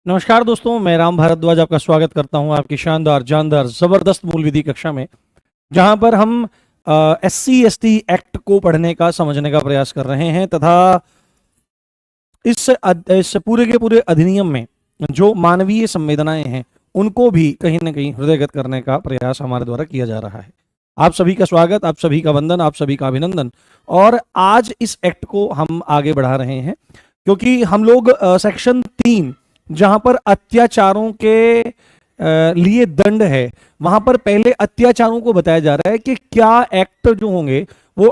नमस्कार दोस्तों, मैं राम भारद्वाज आपका स्वागत करता हूं आपकी शानदार जानदार जबरदस्त मूल विधि कक्षा में, जहां पर हम SC/ST एक्ट को पढ़ने का समझने का प्रयास कर रहे हैं तथा इस पूरे के पूरे अधिनियम में जो मानवीय संवेदनाएं हैं उनको भी कहीं ना कहीं हृदयगत करने का प्रयास हमारे द्वारा किया जा रहा है। आप सभी का स्वागत, आप सभी का वंदन, आप सभी का अभिनंदन। और आज इस एक्ट को हम आगे बढ़ा रहे हैं क्योंकि हम लोग सेक्शन 3 जहां पर अत्याचारों के लिए दंड है, वहां पर पहले अत्याचारों को बताया जा रहा है कि क्या एक्ट जो होंगे वो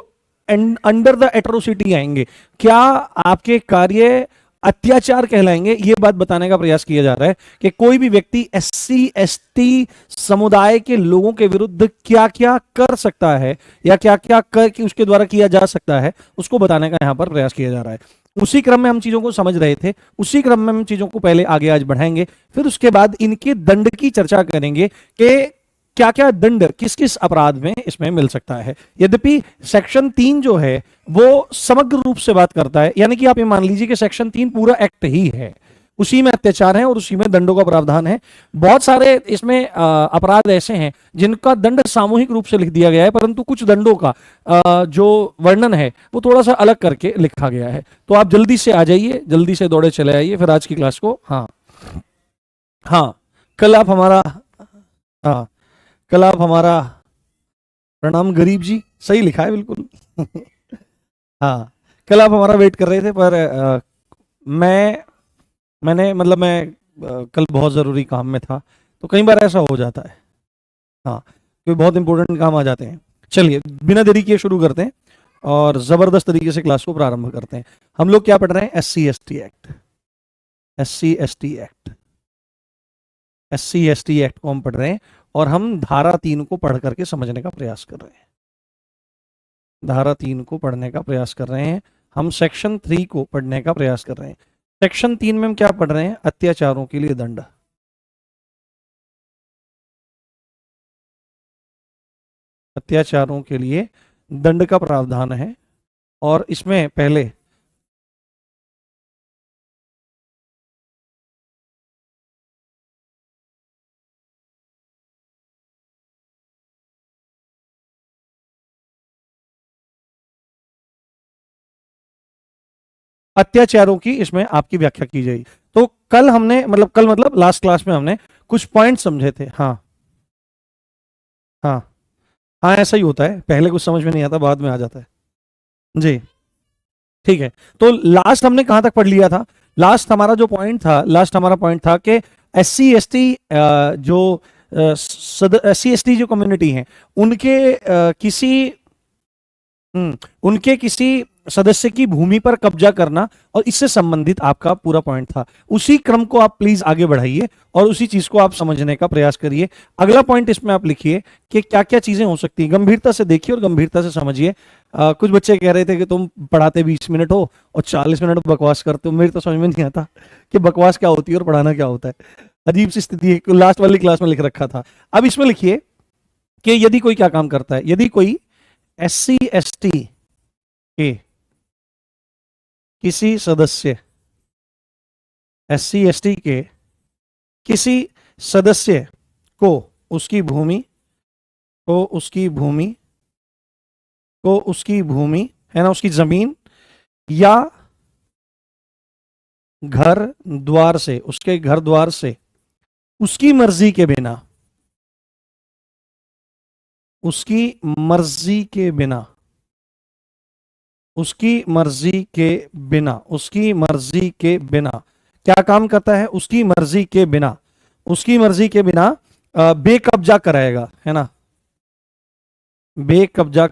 अंडर द एट्रोसिटी आएंगे, क्या आपके कार्य अत्याचार कहलाएंगे। ये बात बताने का प्रयास किया जा रहा है कि कोई भी व्यक्ति SC/ST समुदाय के लोगों के विरुद्ध क्या क्या कर सकता है या क्या क्या कर कि उसके द्वारा किया जा सकता है, उसको बताने का यहां पर प्रयास किया जा रहा है। उसी क्रम में हम चीजों को समझ रहे थे, उसी क्रम में हम चीजों को पहले आगे आज बढ़ाएंगे, फिर उसके बाद इनके दंड की चर्चा करेंगे कि क्या क्या दंड किस किस अपराध में इसमें मिल सकता है। यद्यपि सेक्शन 3 जो है वो समग्र रूप से बात करता है, यानी कि आप ये मान लीजिए कि सेक्शन 3 पूरा एक्ट ही है, उसी में अत्याचार है और उसी में दंडों का प्रावधान है। बहुत सारे इसमें अपराध ऐसे हैं जिनका दंड सामूहिक रूप से लिख दिया गया है, परंतु कुछ दंडों का जो वर्णन है वो थोड़ा सा अलग करके लिखा गया है। तो आप जल्दी से आ जाइए, जल्दी से दौड़े चले आइए फिर आज की क्लास को। हाँ हाँ, कल आप हमारा हाँ कल आप हमारा प्रणाम गरीब जी, सही लिखा है बिल्कुल। हाँ, कल आप हमारा वेट कर रहे थे पर मैं कल बहुत ज़रूरी काम में था, तो कई बार ऐसा हो जाता है। हाँ, कोई बहुत इंपॉर्टेंट काम आ जाते हैं। चलिए बिना देरी किए शुरू करते हैं और ज़बरदस्त तरीके से क्लास को प्रारंभ करते हैं। हम लोग क्या पढ़ रहे हैं? SC/ST act. SC/ST act SC/ST act को हम पढ़ रहे हैं और हम धारा 3 को पढ़ करके समझने का प्रयास कर रहे हैं। धारा 3 को पढ़ने का प्रयास कर रहे हैं, हम सेक्शन 3 को पढ़ने का प्रयास कर रहे हैं। सेक्शन 3 में हम क्या पढ़ रहे हैं? अत्याचारों के लिए दंड। अत्याचारों के लिए दंड का प्रावधान है और इसमें पहले अत्याचारों की इसमें आपकी व्याख्या की जाएगी। तो कल हमने कल लास्ट क्लास में हमने कुछ पॉइंट समझे थे। हाँ हाँ हाँ, ऐसा ही होता है, पहले कुछ समझ में नहीं आता, बाद में आ जाता है जी। ठीक है, तो लास्ट हमने कहां तक पढ़ लिया था? लास्ट हमारा पॉइंट था कि SC/ST जो SC/ST जो कम्युनिटी है उनके उनके किसी सदस्य की भूमि पर कब्जा करना और इससे संबंधित आपका पूरा पॉइंट था। उसी क्रम को आप प्लीज आगे बढ़ाइए और उसी चीज को आप समझने का प्रयास करिए। अगला पॉइंट इसमें आप लिखिए कि क्या क्या चीजें हो सकती हैं। गंभीरता से देखिए और गंभीरता से समझिए। कुछ बच्चे कह रहे थे कि तुम पढ़ाते 20 मिनट हो और 40 मिनट बकवास करते हो। मेरी तो समझ में नहीं आता कि बकवास क्या होती है और पढ़ाना क्या होता है। अजीब सी स्थिति है। लास्ट वाली क्लास में लिख रखा था। अब इसमें लिखिए कि यदि कोई क्या काम करता है, यदि कोई SC/ST के किसी सदस्य SC/ST के किसी सदस्य को उसकी भूमि है ना, उसकी जमीन या घर द्वार से, उसके घर द्वार से उसकी मर्जी के बिना क्या काम करता है? उसकी मर्जी के बिना बेकब्जा कराएगा, है ना, बेकब्जा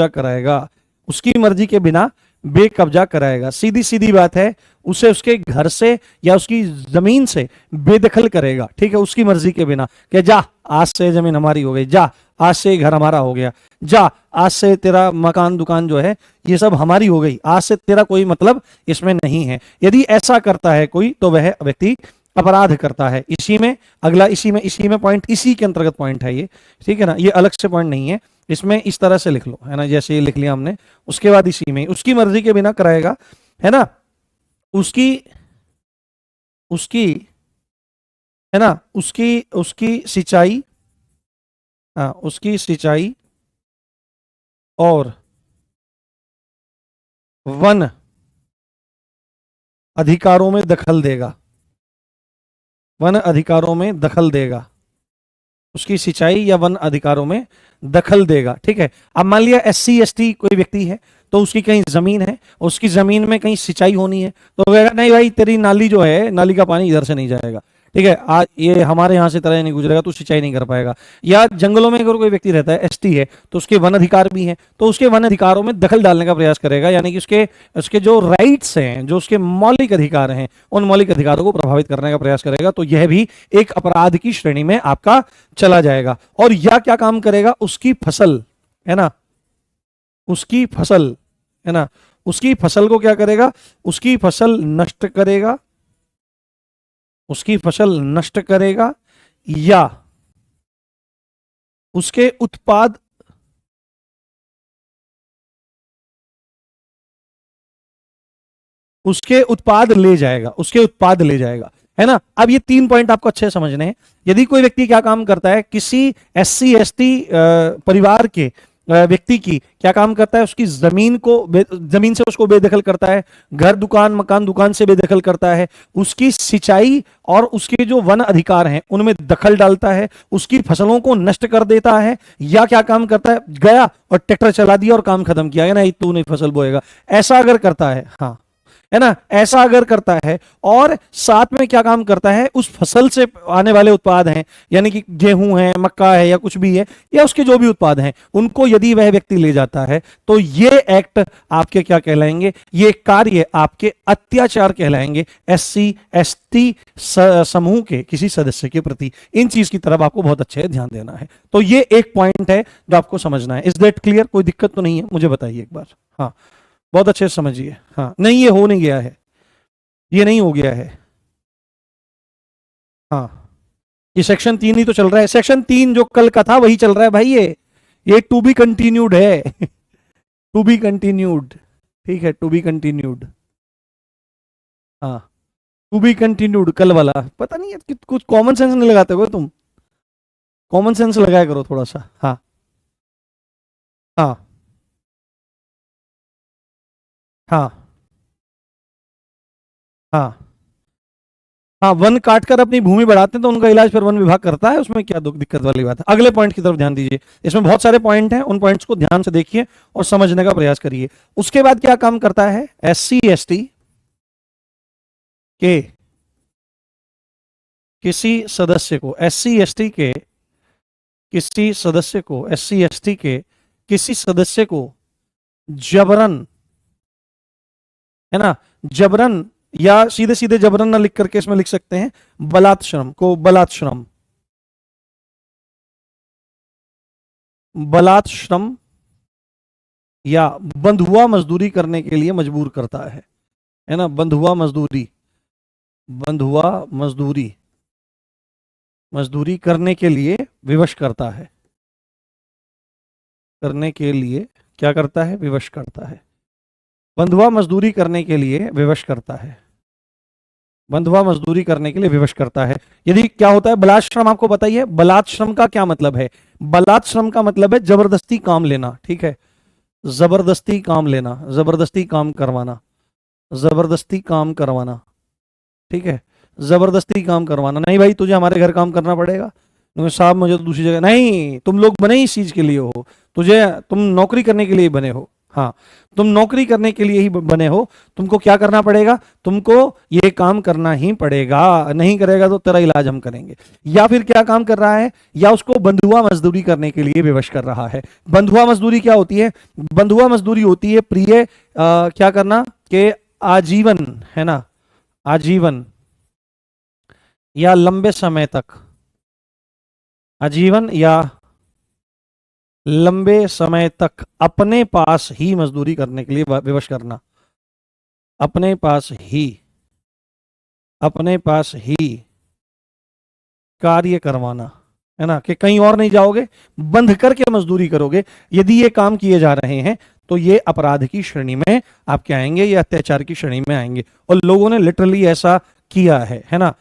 कराएगा, उसकी मर्जी के बिना बेकब्जा कराएगा। सीधी सीधी बात है, उसे उसके घर से या उसकी जमीन से बेदखल करेगा। ठीक है, उसकी मर्जी के बिना कि जा आज से जमीन हमारी हो गई, जा आज से घर हमारा हो गया, जा आज से तेरा मकान दुकान जो है ये सब हमारी हो गई, आज से तेरा कोई मतलब इसमें नहीं है। यदि ऐसा करता है कोई तो वह व्यक्ति अपराध करता है। इसी में पॉइंट, इसी के अंतर्गत पॉइंट है ये। ठीक है ना, ये अलग से पॉइंट नहीं है, इसमें इस तरह से लिख लो, है ना, जैसे ये लिख लिया हमने। उसके बाद इसी में उसकी मर्जी के बिना कराएगा, है ना, उसकी उसकी, है ना, उसकी उसकी सिंचाई, हाँ, उसकी सिंचाई और वन अधिकारों में दखल देगा, वन अधिकारों में दखल देगा, उसकी सिंचाई या वन अधिकारों में दखल देगा। ठीक है। अब मान लिया SC ST कोई व्यक्ति है, तो उसकी कहीं जमीन है, उसकी जमीन में कहीं सिंचाई होनी है, तो कहेगा नहीं भाई तेरी नाली जो है, नाली का पानी इधर से नहीं जाएगा, ठीक है, आज ये हमारे यहाँ से तरह नहीं गुजरेगा, तू सिंचाई नहीं कर पाएगा। या जंगलों में अगर कोई व्यक्ति रहता है, ST है, तो उसके वन अधिकार भी हैं, तो उसके वन अधिकारों में दखल डालने का प्रयास करेगा, यानी कि उसके उसके जो राइट्स हैं, जो उसके मौलिक अधिकार हैं, उन मौलिक अधिकारों को प्रभावित करने का प्रयास करेगा। तो यह भी एक अपराध की श्रेणी में आपका चला जाएगा। और यह क्या काम करेगा, उसकी फसल, है ना, उसकी फसल, है ना, उसकी फसल को क्या करेगा, उसकी फसल नष्ट करेगा, उसकी फसल नष्ट करेगा, या उसके उत्पाद, उसके उत्पाद ले जाएगा, उसके उत्पाद ले जाएगा, है ना। अब ये 3 पॉइंट आपको अच्छे समझने हैं। यदि कोई व्यक्ति क्या काम करता है, किसी SC ST परिवार के व्यक्ति की क्या काम करता है, उसकी जमीन को, जमीन से उसको बेदखल करता है, घर दुकान मकान दुकान से बेदखल करता है, उसकी सिंचाई और उसके जो वन अधिकार हैं उनमें दखल डालता है, उसकी फसलों को नष्ट कर देता है, या क्या काम करता है, गया और ट्रैक्टर चला दिया और काम खत्म किया, ना तू नहीं फसल बोएगा, ऐसा अगर करता है, हाँ, है ना, ऐसा अगर करता है, और साथ में क्या काम करता है, उस फसल से आने वाले उत्पाद हैं, यानी कि गेहूं है, मक्का है, या कुछ भी है, या उसके जो भी उत्पाद हैं, उनको यदि वह व्यक्ति ले जाता है, तो ये एक्ट आपके क्या कहलाएंगे, ये कार्य आपके अत्याचार कहलाएंगे SC ST समूह के किसी सदस्य के प्रति। इन चीज की तरफ आपको बहुत अच्छे ध्यान देना है। तो ये एक पॉइंट है जो आपको समझना है। Is that clear? कोई दिक्कत तो नहीं है? मुझे बताइए एक बार। हाँ, बहुत अच्छे से समझिए। हाँ, नहीं ये हो नहीं गया है, ये नहीं हो गया है। हाँ, ये सेक्शन 3 ही तो चल रहा है। सेक्शन 3 जो कल का था वही चल रहा है भाई। ये टू बी कंटिन्यूड है। टू बी कंटिन्यूड, ठीक है, टू बी कंटिन्यूड। हाँ, टू बी कंटिन्यूड कल वाला। पता नहीं है कुछ कॉमन सेंस नहीं लगाते हो तुम, कॉमन सेंस लगाया करो थोड़ा सा। हाँ हाँ हाँ हाँ हाँ, वन काटकर अपनी भूमि बढ़ाते हैं तो उनका इलाज फिर वन विभाग करता है, उसमें क्या दिक्कत वाली बात है। अगले पॉइंट की तरफ ध्यान दीजिए। इसमें बहुत सारे पॉइंट हैं, उन पॉइंट्स को ध्यान से देखिए और समझने का प्रयास करिए। उसके बाद क्या काम करता है, SC ST के किसी सदस्य को, SC ST के किसी सदस्य को, SC ST के किसी सदस्य को जबरन, है ना, जबरन, या सीधे सीधे जबरन ना लिख करके इसमें लिख सकते हैं बलात्श्रम को, बलात्श्रम, बलात्श्रम या बंधुआ मजदूरी करने के लिए मजबूर करता है ना, बंधुआ मजदूरी, बंधुआ मजदूरी, मजदूरी करने के लिए विवश करता है, करने के लिए क्या करता है, विवश करता है, बंधुआ मजदूरी करने के लिए विवश करता है, बंधुआ मजदूरी करने के लिए विवश करता है। यदि क्या होता है बलात्श्रम, आपको बताइए बलात्श्रम का क्या मतलब है। बलात्श्रम का मतलब है जबरदस्ती काम लेना, ठीक है, जबरदस्ती काम लेना, जबरदस्ती काम करवाना, जबरदस्ती काम करवाना, ठीक है, जबरदस्ती काम करवाना। नहीं भाई तुझे हमारे घर काम करना पड़ेगा, साहब मुझे तो दूसरी जगह नहीं, तुम लोग बने इस चीज के लिए हो, तुम नौकरी करने के लिए बने हो, हाँ, तुम नौकरी करने के लिए ही बने हो, तुमको क्या करना पड़ेगा, तुमको ये काम करना ही पड़ेगा, नहीं करेगा तो तेरा इलाज हम करेंगे। या फिर क्या काम कर रहा है, या उसको बंधुआ मजदूरी करने के लिए विवश कर रहा है। बंधुआ मजदूरी क्या होती है, बंधुआ मजदूरी होती है प्रिय क्या करना कि आजीवन, है ना, आजीवन या लंबे समय तक, आजीवन या लंबे समय तक अपने पास ही मजदूरी करने के लिए विवश करना, अपने पास ही, अपने पास ही कार्य करवाना, है ना, कि कहीं और नहीं जाओगे, बंध करके मजदूरी करोगे। यदि ये काम किए जा रहे हैं तो ये अपराध की श्रेणी में आपके आएंगे, ये अत्याचार की श्रेणी में आएंगे। और लोगों ने लिटरली ऐसा किया है ना।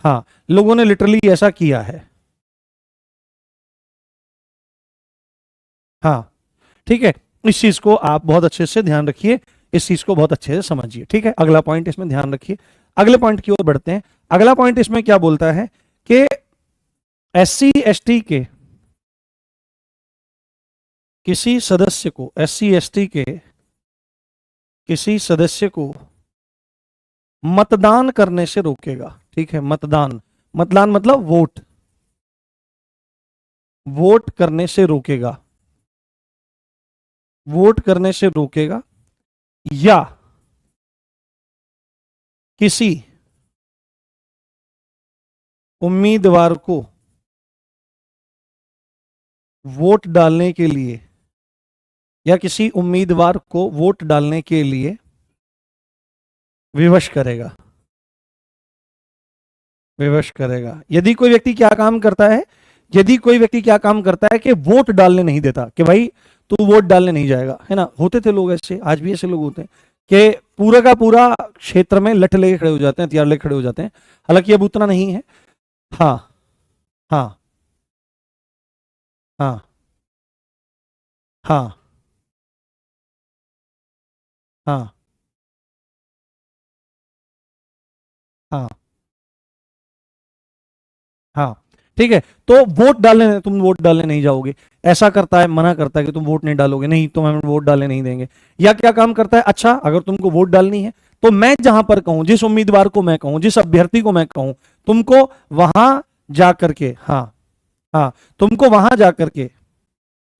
हाँ, लोगों ने लिटरली ऐसा किया है। हाँ, ठीक है, इस चीज को आप बहुत अच्छे से ध्यान रखिए, इस चीज को बहुत अच्छे से समझिए, ठीक है। अगला पॉइंट इसमें ध्यान रखिए, अगले पॉइंट की ओर बढ़ते हैं। अगला पॉइंट इसमें क्या बोलता है कि एससी एसटी के किसी सदस्य को, एससी एसटी के किसी सदस्य को मतदान करने से रोकेगा, ठीक है। मतदान, मतदान मतलब वोट, वोट करने से रोकेगा, वोट करने से रोकेगा, या किसी उम्मीदवार को वोट डालने के लिए, या किसी उम्मीदवार को वोट डालने के लिए विवश करेगा, विवश करेगा। यदि कोई व्यक्ति क्या काम करता है, यदि कोई व्यक्ति क्या काम करता है कि वोट डालने नहीं देता, कि भाई तू वोट डालने नहीं जाएगा, है ना। होते थे लोग ऐसे, आज भी ऐसे लोग होते हैं कि पूरा का पूरा क्षेत्र में लठ लेके खड़े हो जाते हैं, हथियार लेके खड़े हो जाते हैं। हालांकि अब उतना नहीं है। हाँ हाँ हाँ हाँ हाँ हाँ हाँ, ठीक है। तो वोट डालने, तुम वोट डालने नहीं जाओगे, ऐसा करता है, मना करता है कि तुम वोट नहीं डालोगे, नहीं तुम हमें वोट डालने नहीं देंगे। या क्या काम करता है, अच्छा अगर तुमको वोट डालनी है तो मैं जहां पर कहूं, जिस उम्मीदवार को मैं कहूं, जिस अभ्यर्थी को मैं कहूं, तुमको वहां जा करके, हाँ हाँ, तुमको वहां जा करके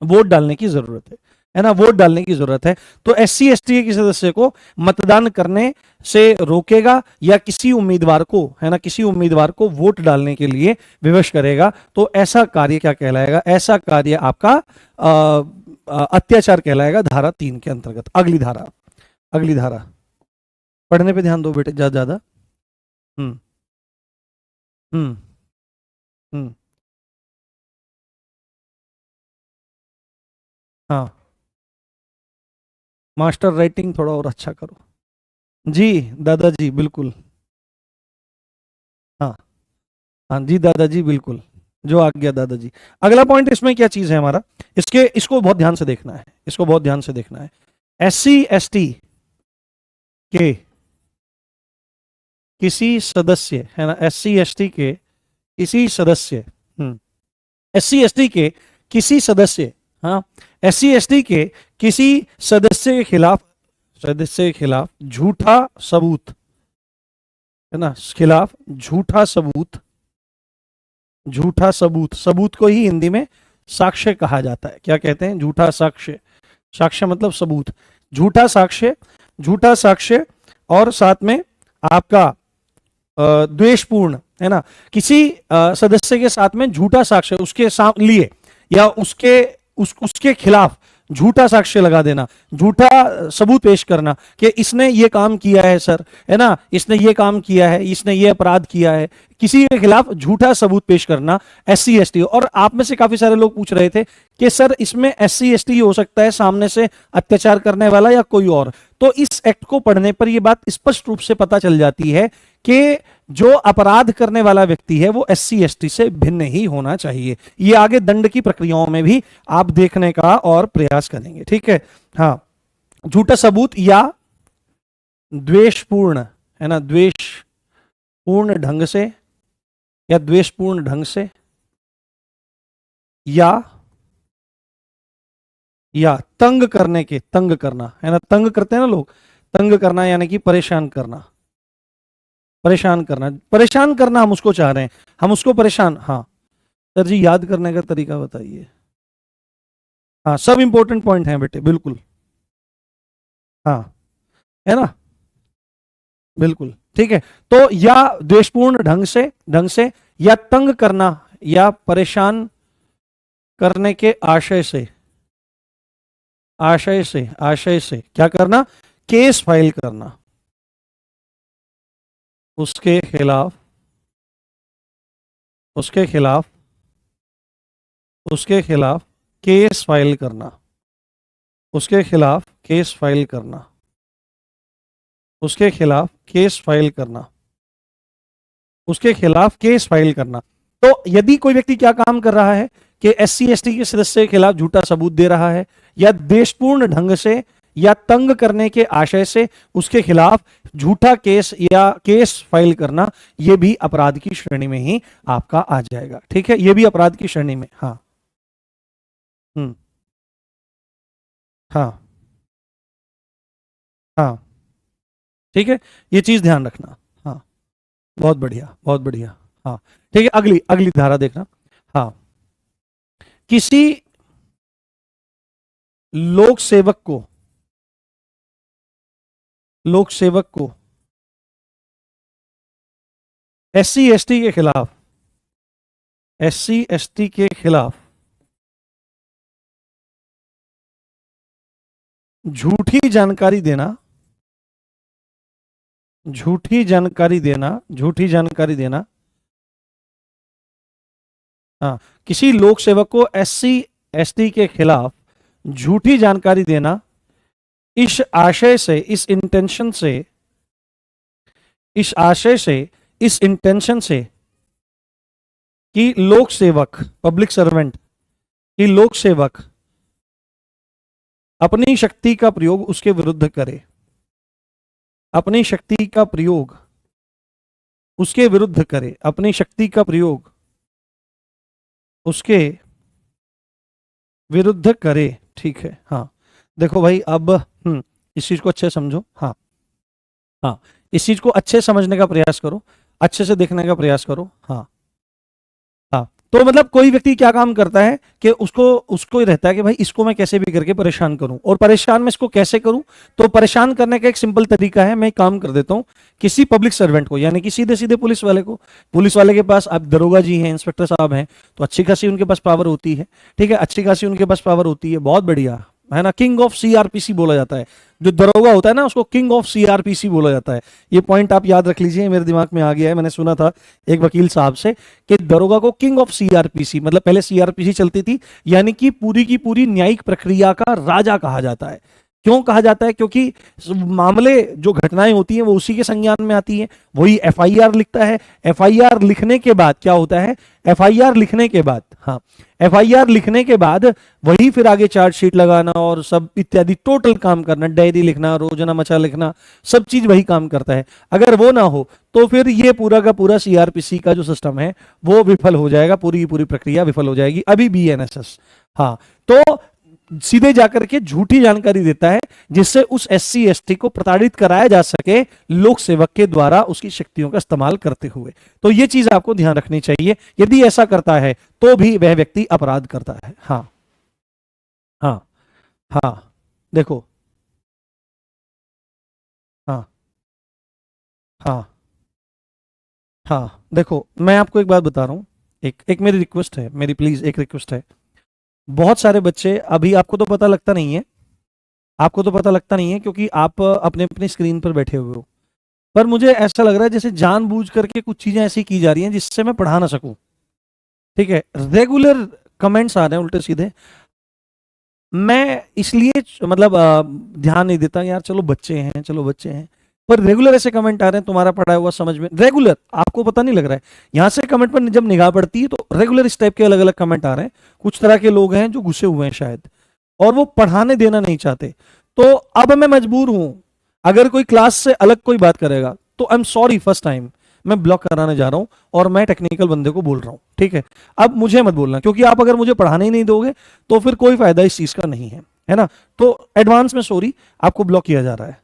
वोट डालने की जरूरत है ना, वोट डालने की जरूरत है। तो एससी एसटी के सदस्य को मतदान करने से रोकेगा, या किसी उम्मीदवार को, है ना, किसी उम्मीदवार को वोट डालने के लिए विवश करेगा। तो ऐसा कार्य क्या कहलाएगा, ऐसा कार्य आपका अत्याचार कहलाएगा, धारा 3 के अंतर्गत। अगली धारा, अगली धारा, पढ़ने पे ध्यान दो बेटे ज्यादा ज्यादा। हम्म हम्म हम्म हाँ, मास्टर राइटिंग थोड़ा और अच्छा करो। जी दादाजी बिल्कुल। हाँ हाँ जी दादाजी बिल्कुल, जो आज्ञा दादाजी। अगला पॉइंट इसमें क्या चीज है हमारा, इसके, इसको बहुत ध्यान से देखना है, इसको बहुत ध्यान से देखना है। एससी एसटी के किसी सदस्य, है ना, एससी एसटी के किसी सदस्य, एससी एसटी के किसी सदस्य, हाँ, एससी एसटी के किसी सदस्य के खिलाफ, सदस्य के खिलाफ झूठा सबूत, है ना, खिलाफ झूठा सबूत, झूठा सबूत, सबूत को ही हिंदी में साक्ष्य कहा जाता है। क्या कहते हैं, झूठा साक्ष्य, साक्ष्य मतलब सबूत, झूठा साक्ष्य, झूठा साक्ष्य। और साथ में आपका द्वेषपूर्ण, है ना, किसी सदस्य के साथ में झूठा साक्ष्य उसके लिए, या उसके खिलाफ झूठा साक्ष्य लगा देना, झूठा सबूत पेश करना कि इसने ये काम किया है सर, है ना, इसने ये काम किया है, इसने ये अपराध किया है, किसी के खिलाफ झूठा सबूत पेश करना, एससी एसटी। और आप में से काफी सारे लोग पूछ रहे थे कि सर इसमें एससी एसटी हो सकता है सामने से अत्याचार करने वाला या कोई और। तो इस एक्ट को पढ़ने पर यह बात स्पष्ट रूप से पता चल जाती है कि जो अपराध करने वाला व्यक्ति है वो एससी एसटी से भिन्न ही होना चाहिए। ये आगे दंड की प्रक्रियाओं में भी आप देखने का और प्रयास करेंगे, ठीक है। हाँ, झूठा सबूत या द्वेषपूर्ण, है ना, द्वेषपूर्ण ढंग से, या द्वेषपूर्ण ढंग से, या तंग करने के, तंग करना, है ना, तंग करते हैं ना लोग, तंग करना यानी कि परेशान करना, परेशान करना, परेशान करना हम उसको चाह रहे हैं, हम उसको परेशान, हाँ सर जी याद करने का तरीका बताइए। हाँ, सब इंपॉर्टेंट पॉइंट हैं बेटे, बिल्कुल। हाँ, है ना, बिल्कुल, ठीक है। तो या द्वेषपूर्ण ढंग से, या तंग करना, या परेशान करने के आशय से क्या करना, केस फाइल करना उसके खिलाफ, उसके खिलाफ, उसके खिलाफ केस फाइल करना, उसके खिलाफ केस फाइल करना, उसके खिलाफ केस फाइल करना, उसके खिलाफ केस फाइल करना। तो यदि कोई व्यक्ति क्या काम कर रहा है कि एससी एसटी के सदस्य के खिलाफ झूठा सबूत दे रहा है, या देशपूर्ण ढंग से या तंग करने के आशय से उसके खिलाफ झूठा केस या केस फाइल करना, यह भी अपराध की श्रेणी में ही आपका आ जाएगा। ठीक है, यह भी अपराध की श्रेणी में। हाँ। हम्म। हाँ। हाँ। ठीक है, ये चीज ध्यान रखना। हाँ, बहुत बढ़िया, बहुत बढ़िया। हाँ, ठीक है, अगली अगली धारा देखना। हाँ, किसी लोक सेवक को, लोक सेवक को एससी एसटी के खिलाफ, एससी एसटी के खिलाफ झूठी जानकारी देना, झूठी जानकारी देना, झूठी जानकारी देना। हाँ, किसी लोक सेवक को एससी एसटी के खिलाफ झूठी जानकारी देना, इस आशय से, इस इंटेंशन से, इस आशय से, इस इंटेंशन से कि लोक सेवक, पब्लिक सर्वेंट, कि लोक सेवक अपनी शक्ति का प्रयोग उसके विरुद्ध करे, अपनी शक्ति का प्रयोग उसके विरुद्ध करे, अपनी शक्ति का प्रयोग उसके विरुद्ध करे। ठीक है। हाँ, देखो भाई, अब इस चीज को अच्छे से समझो। हाँ। हाँ, इस चीज को अच्छे से समझने का प्रयास करो, अच्छे से देखने का प्रयास करो। हाँ। हाँ, तो मतलब कोई व्यक्ति क्या काम करता है कि उसको उसको ही रहता है कि भाई इसको मैं कैसे भी करके परेशान करूं, और परेशान मैं इसको कैसे करूं। तो परेशान करने का एक सिंपल तरीका है, मैं एक काम कर देता हूं, किसी पब्लिक सर्वेंट को, यानी कि सीधे सीधे पुलिस वाले को, पुलिस वाले के पास, आप दरोगा जी हैं, इंस्पेक्टर साहब हैं, तो अच्छी खासी उनके पास पावर होती है। ठीक है, अच्छी खासी उनके पास पावर होती है, बहुत बढ़िया, है ना। किंग ऑफ सीआरपीसी बोला जाता है, जो दरोगा होता है ना उसको किंग ऑफ सीआरपीसी बोला जाता है। ये पॉइंट आप याद रख लीजिए, मेरे दिमाग में आ गया है, मैंने सुना था एक वकील साहब से कि दरोगा को किंग ऑफ सीआरपीसी, मतलब पहले सीआरपीसी चलती थी, यानी कि पूरी की पूरी न्यायिक प्रक्रिया का राजा कहा जाता है। क्यों कहा जाता है? क्योंकि मामले, जो घटनाएं होती हैं वो उसी के संज्ञान में आती हैं, वही एफआईआर लिखता है। एफआईआर लिखने के बाद क्या होता है, एफआईआर लिखने के बाद, हाँ, एफआईआर लिखने के बाद वही फिर आगे चार्जशीट लगाना और सब इत्यादि टोटल काम करना, डायरी लिखना, रोजाना मचा लिखना, सब चीज वही काम करता है। अगर वो ना हो तो फिर ये पूरा का पूरा सीआरपीसी का जो सिस्टम है वो विफल हो जाएगा, पूरी की पूरी प्रक्रिया विफल हो जाएगी। अभी बीएनएसएस, हाँ, तो सीधे जाकर के झूठी जानकारी देता है जिससे उस एससी एसटी को प्रताड़ित कराया जा सके लोक सेवक के द्वारा उसकी शक्तियों का इस्तेमाल करते हुए। तो ये चीज आपको ध्यान रखनी चाहिए, यदि ऐसा करता है तो भी वह व्यक्ति अपराध करता है। हाँ। हाँ। हाँ, देखो। हाँ। हाँ। हाँ, देखो, मैं आपको एक बात बता रहा हूं, एक एक मेरी रिक्वेस्ट है, मेरी प्लीज एक रिक्वेस्ट है। बहुत सारे बच्चे, अभी आपको तो पता लगता नहीं है, आपको तो पता लगता नहीं है क्योंकि आप अपने अपनी स्क्रीन पर बैठे हुए हो, पर मुझे ऐसा लग रहा है जैसे जानबूझ करके कुछ चीजें ऐसी की जा रही हैं जिससे मैं पढ़ा ना सकूं। ठीक है, रेगुलर कमेंट्स आ रहे हैं उल्टे सीधे, मैं इसलिए मतलब ध्यान नहीं देता यार, चलो बच्चे हैं, चलो बच्चे हैं, पर रेगुलर ऐसे कमेंट आ रहे हैं, तुम्हारा पढ़ा हुआ समझ में, रेगुलर, आपको पता नहीं लग रहा है। यहां से कमेंट पर जब निगाह पड़ती है तो रेगुलर इस टाइप के अलग अलग कमेंट आ रहे हैं। कुछ तरह के लोग हैं जो घुसे हुए हैं शायद, और वो पढ़ाने देना नहीं चाहते। तो अब मैं मजबूर हूं, अगर कोई क्लास से अलग कोई बात करेगा तो I am sorry, first time मैं ब्लॉक कराने जा रहा हूं, और मैं टेक्निकल बंदे को बोल रहा हूं। ठीक है, अब मुझे मत बोलना, क्योंकि आप अगर मुझे पढ़ाने ही नहीं दोगे तो फिर कोई फायदा इस चीज का नहीं है, है ना। तो एडवांस में सॉरी, आपको ब्लॉक किया जा रहा है।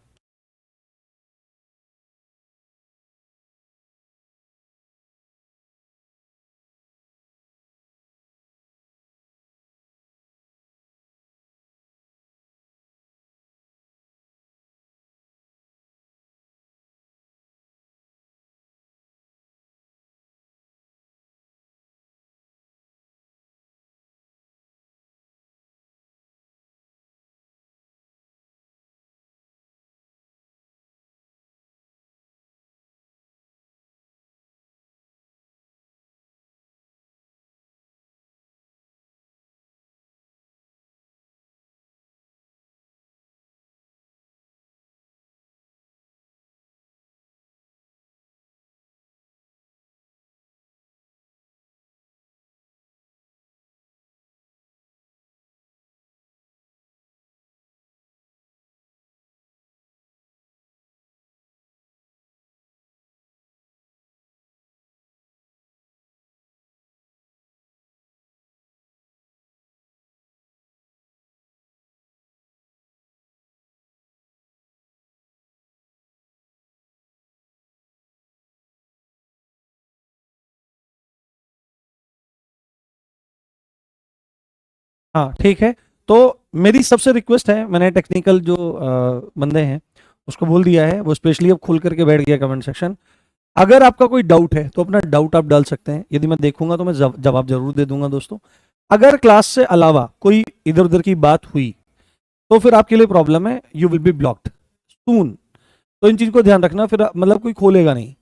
हाँ ठीक है। तो मेरी सबसे रिक्वेस्ट है, मैंने टेक्निकल जो बंदे हैं उसको बोल दिया है, वो स्पेशली अब खुल करके बैठ गया कमेंट सेक्शन। अगर आपका कोई डाउट है तो अपना डाउट आप डाल सकते हैं, यदि मैं देखूंगा तो मैं जवाब जरूर दे दूंगा दोस्तों। अगर क्लास से अलावा कोई इधर उधर की बात हुई तो फिर आपके लिए प्रॉब्लम है, यू विल बी ब्लॉक्ड सून। तो इन चीज को ध्यान रखना, फिर मतलब कोई खोलेगा नहीं।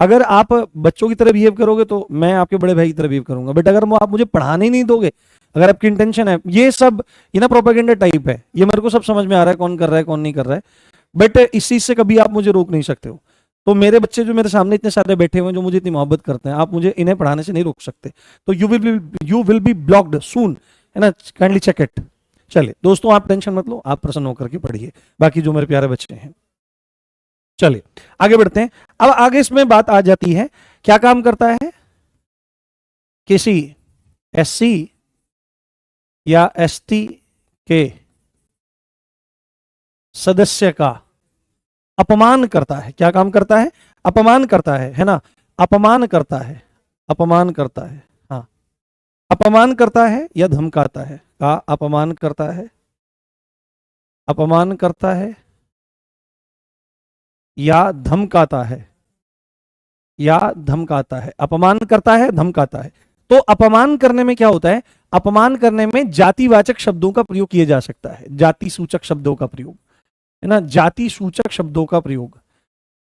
अगर आप बच्चों की तरह बिहेव करोगे तो मैं आपके बड़े भाई की तरह बिहेव करूंगा, बट अगर आप मुझे पढ़ाने ही नहीं दोगे, अगर आपकी इंटेंशन है, ये सब ये ना प्रोपेगेंडा टाइप है, ये मेरे को सब समझ में आ रहा है कौन कर रहा है कौन नहीं कर रहा है, बट इस चीज से कभी आप मुझे रोक नहीं सकते हो। तो मेरे बच्चे जो मेरे सामने इतने सारे बैठे हुए हैं जो मुझे इतनी मोहब्बत करते हैं, आप मुझे इन्हें पढ़ाने से नहीं रोक सकते। तो यू विल बी ब्लॉक्ड सून, है ना, काइंडली चेक इट। चलिए दोस्तों, आप टेंशन मत लो, आप प्रसन्न होकर के पढ़िए, बाकी जो मेरे प्यारे बच्चे हैं। चलिए आगे बढ़ते हैं। अब आगे इसमें बात आ जाती है, क्या काम करता है किसी एससी या एसटी के सदस्य का अपमान करता है। क्या काम करता है? अपमान करता है ना, अपमान करता है, अपमान करता है, हाँ, अपमान करता है या धमकाता है, का अपमान करता है, अपमान करता है या धमकाता है, या धमकाता है, अपमान करता है धमकाता है। तो अपमान करने में क्या होता है? अपमान करने में जातिवाचक शब्दों का प्रयोग किया जा सकता है, जाति सूचक शब्दों का प्रयोग, है ना, जाति सूचक शब्दों का प्रयोग,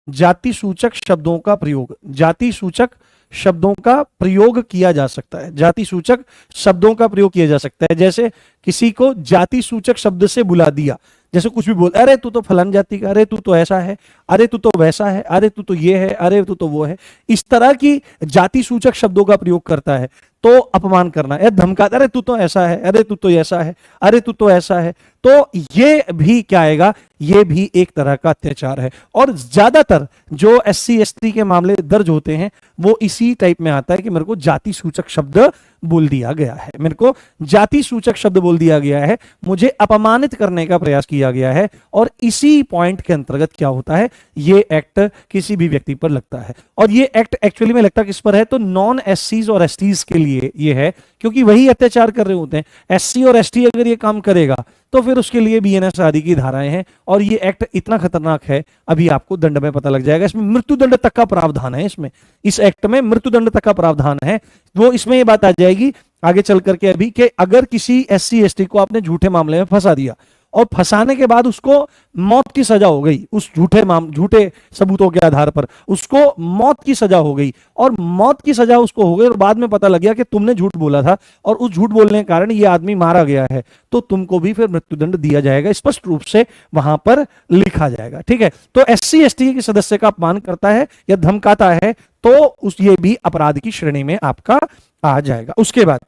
जाति सूचक शब्दों का प्रयोग, जाति सूचक शब्दों का प्रयोग किया जा सकता है, जाति सूचक शब्दों का प्रयोग किया जा सकता है। जैसे किसी को जाति सूचक शब्द से बुला दिया, जैसे कुछ भी बोल, अरे तू तो फलान जाति का, अरे तू तो ऐसा है, अरे तू तो वैसा है, अरे तू तो ये है, अरे तू तो वो है, इस तरह की जाति सूचक शब्दों का प्रयोग करता है तो अपमान करना है। धमकाता, अरे तू तो ऐसा है, अरे तू तो ऐसा है, अरे तू तो ऐसा है, तो ये भी क्या आएगा? ये भी एक तरह का अत्याचार है। और ज्यादातर जो एससी एसटी के मामले दर्ज होते हैं वो इसी टाइप में आता है कि मेरे को जाति सूचक शब्द बोल दिया गया है, मेरे को जाति सूचक शब्द बोल दिया गया है, मुझे अपमानित करने का प्रयास किया गया है, और इसी पॉइंट के अंतर्गत क्या होता है, ये एक्ट किसी भी व्यक्ति पर लगता है। और ये एक्ट एक्चुअली में लगता किस पर है? तो नॉन एससीज और एसटीज के लिए ये है, क्योंकि वही अत्याचार कर रहे होते हैं। एससी और एसटी अगर ये काम करेगा तो फिर उसके लिए बीएनएस आदि की धाराएं हैं, और ये एक्ट इतना खतरनाक है, अभी आपको दंड में पता लग जाएगा। इसमें मृत्युदंड तक का प्रावधान है, इसमें इस एक्ट में मृत्युदंड तक का प्रावधान है। वो इसमें ये बात आ जाएगी आगे चल करके अभी, कि अगर किसी एससी एसटी को आपने झूठे मामले में फंसा दिया और फंसाने के बाद उसको मौत की सजा हो गई, उस झूठे सबूतों के आधार पर उसको मौत की सजा हो गई, और मौत की सजा उसको हो गई, और बाद में पता लग गया कि तुमने झूठ बोला था और उस झूठ बोलने के कारण ये आदमी मारा गया है, तो तुमको भी फिर मृत्युदंड दिया जाएगा, स्पष्ट रूप से वहां पर लिखा जाएगा। ठीक है, तो एससी एसटी के सदस्य का अपमान करता है या धमकाता है तो उस ये भी अपराध की श्रेणी में आपका आ जाएगा। उसके बाद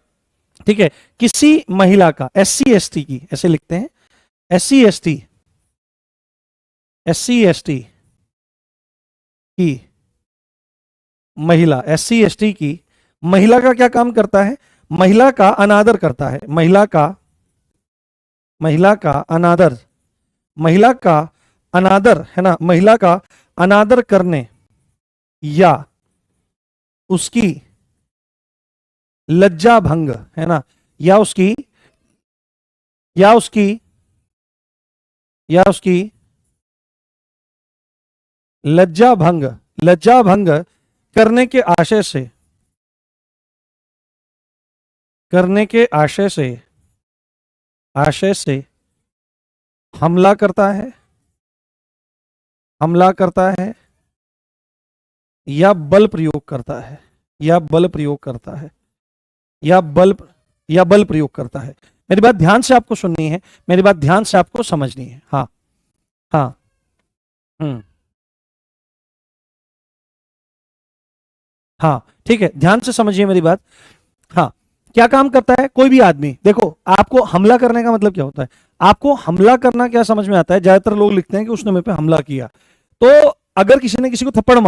ठीक है, किसी महिला का, एससी एसटी की, ऐसे लिखते हैं, एससी एसटी की महिला, एससी एसटी की महिला का क्या काम करता है? महिला का अनादर करता है, महिला का अनादर, महिला का अनादर, है ना, महिला का अनादर करने या उसकी लज्जा भंग, है ना, या उसकी लज्जा भंग करने के आशय से हमला करता है या बल प्रयोग करता है, मेरी बात ध्यान से आपको सुननी है, मेरी बात ध्यान से आपको समझनी है। हाँ हाँ, हाँ ठीक है, ध्यान से समझिए मेरी बात। हाँ, क्या काम करता है कोई भी आदमी? देखो, आपको हमला करने का मतलब क्या होता है? आपको हमला करना क्या समझ में आता है? ज्यादातर लोग लिखते हैं कि उसने मेरे पे हमला किया। तो अगर किसी ने किसी को थप्पड़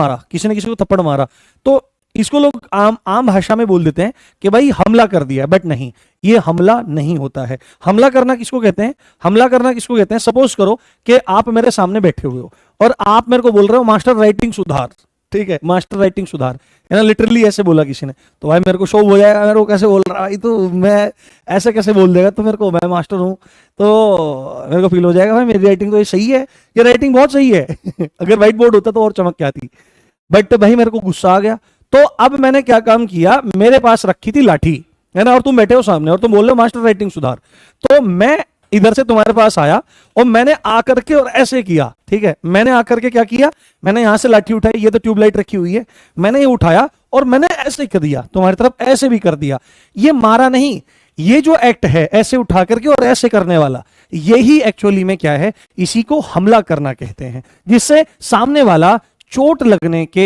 मारा, तो इसको लोग आम भाषा में बोल देते हैं कि भाई हमला कर दिया, बट नहीं, ये हमला नहीं होता है। हमला करना किसको कहते हैं? सपोज करो कि आप मेरे सामने बैठे हुए हो और आप मेरे को बोल रहे हो मास्टर राइटिंग सुधार, ठीक है, मास्टर राइटिंग सुधार, है ना, लिटरली ऐसे बोला किसी ने। तो भाई मेरे को शो हो जाएगा, मेरे को कैसे बोल रहा है भाई, तो मैं ऐसे कैसे बोल देगा, तो मेरे को, मैं मास्टर हूँ तो मेरे को फील हो जाएगा भाई मेरी राइटिंग तो ये सही है, ये राइटिंग बहुत सही है। अगर व्हाइट बोर्ड होता तो और चमक क्या थी। बट भाई मेरे को गुस्सा आ गया। तो अब मैंने क्या काम किया, मेरे पास रखी थी लाठी, है ना, और तुम बैठे हो सामने और तुम बोल रहे हो मास्टर राइटिंग सुधार। तो मैं इधर से तुम्हारे पास आया और मैंने आकर के और ऐसे किया, ठीक है, मैंने आकर के क्या किया, मैंने यहां से लाठी उठाई, ये तो ट्यूबलाइट रखी हुई है, मैंने ये उठाया और मैंने ऐसे कर दिया, तुम्हारी तरफ ऐसे भी कर दिया। ये मारा नहीं, ये जो एक्ट है ऐसे उठा करके और ऐसे करने वाला, यही एक्चुअली में क्या है, इसी को हमला करना कहते हैं, जिससे सामने वाला चोट लगने के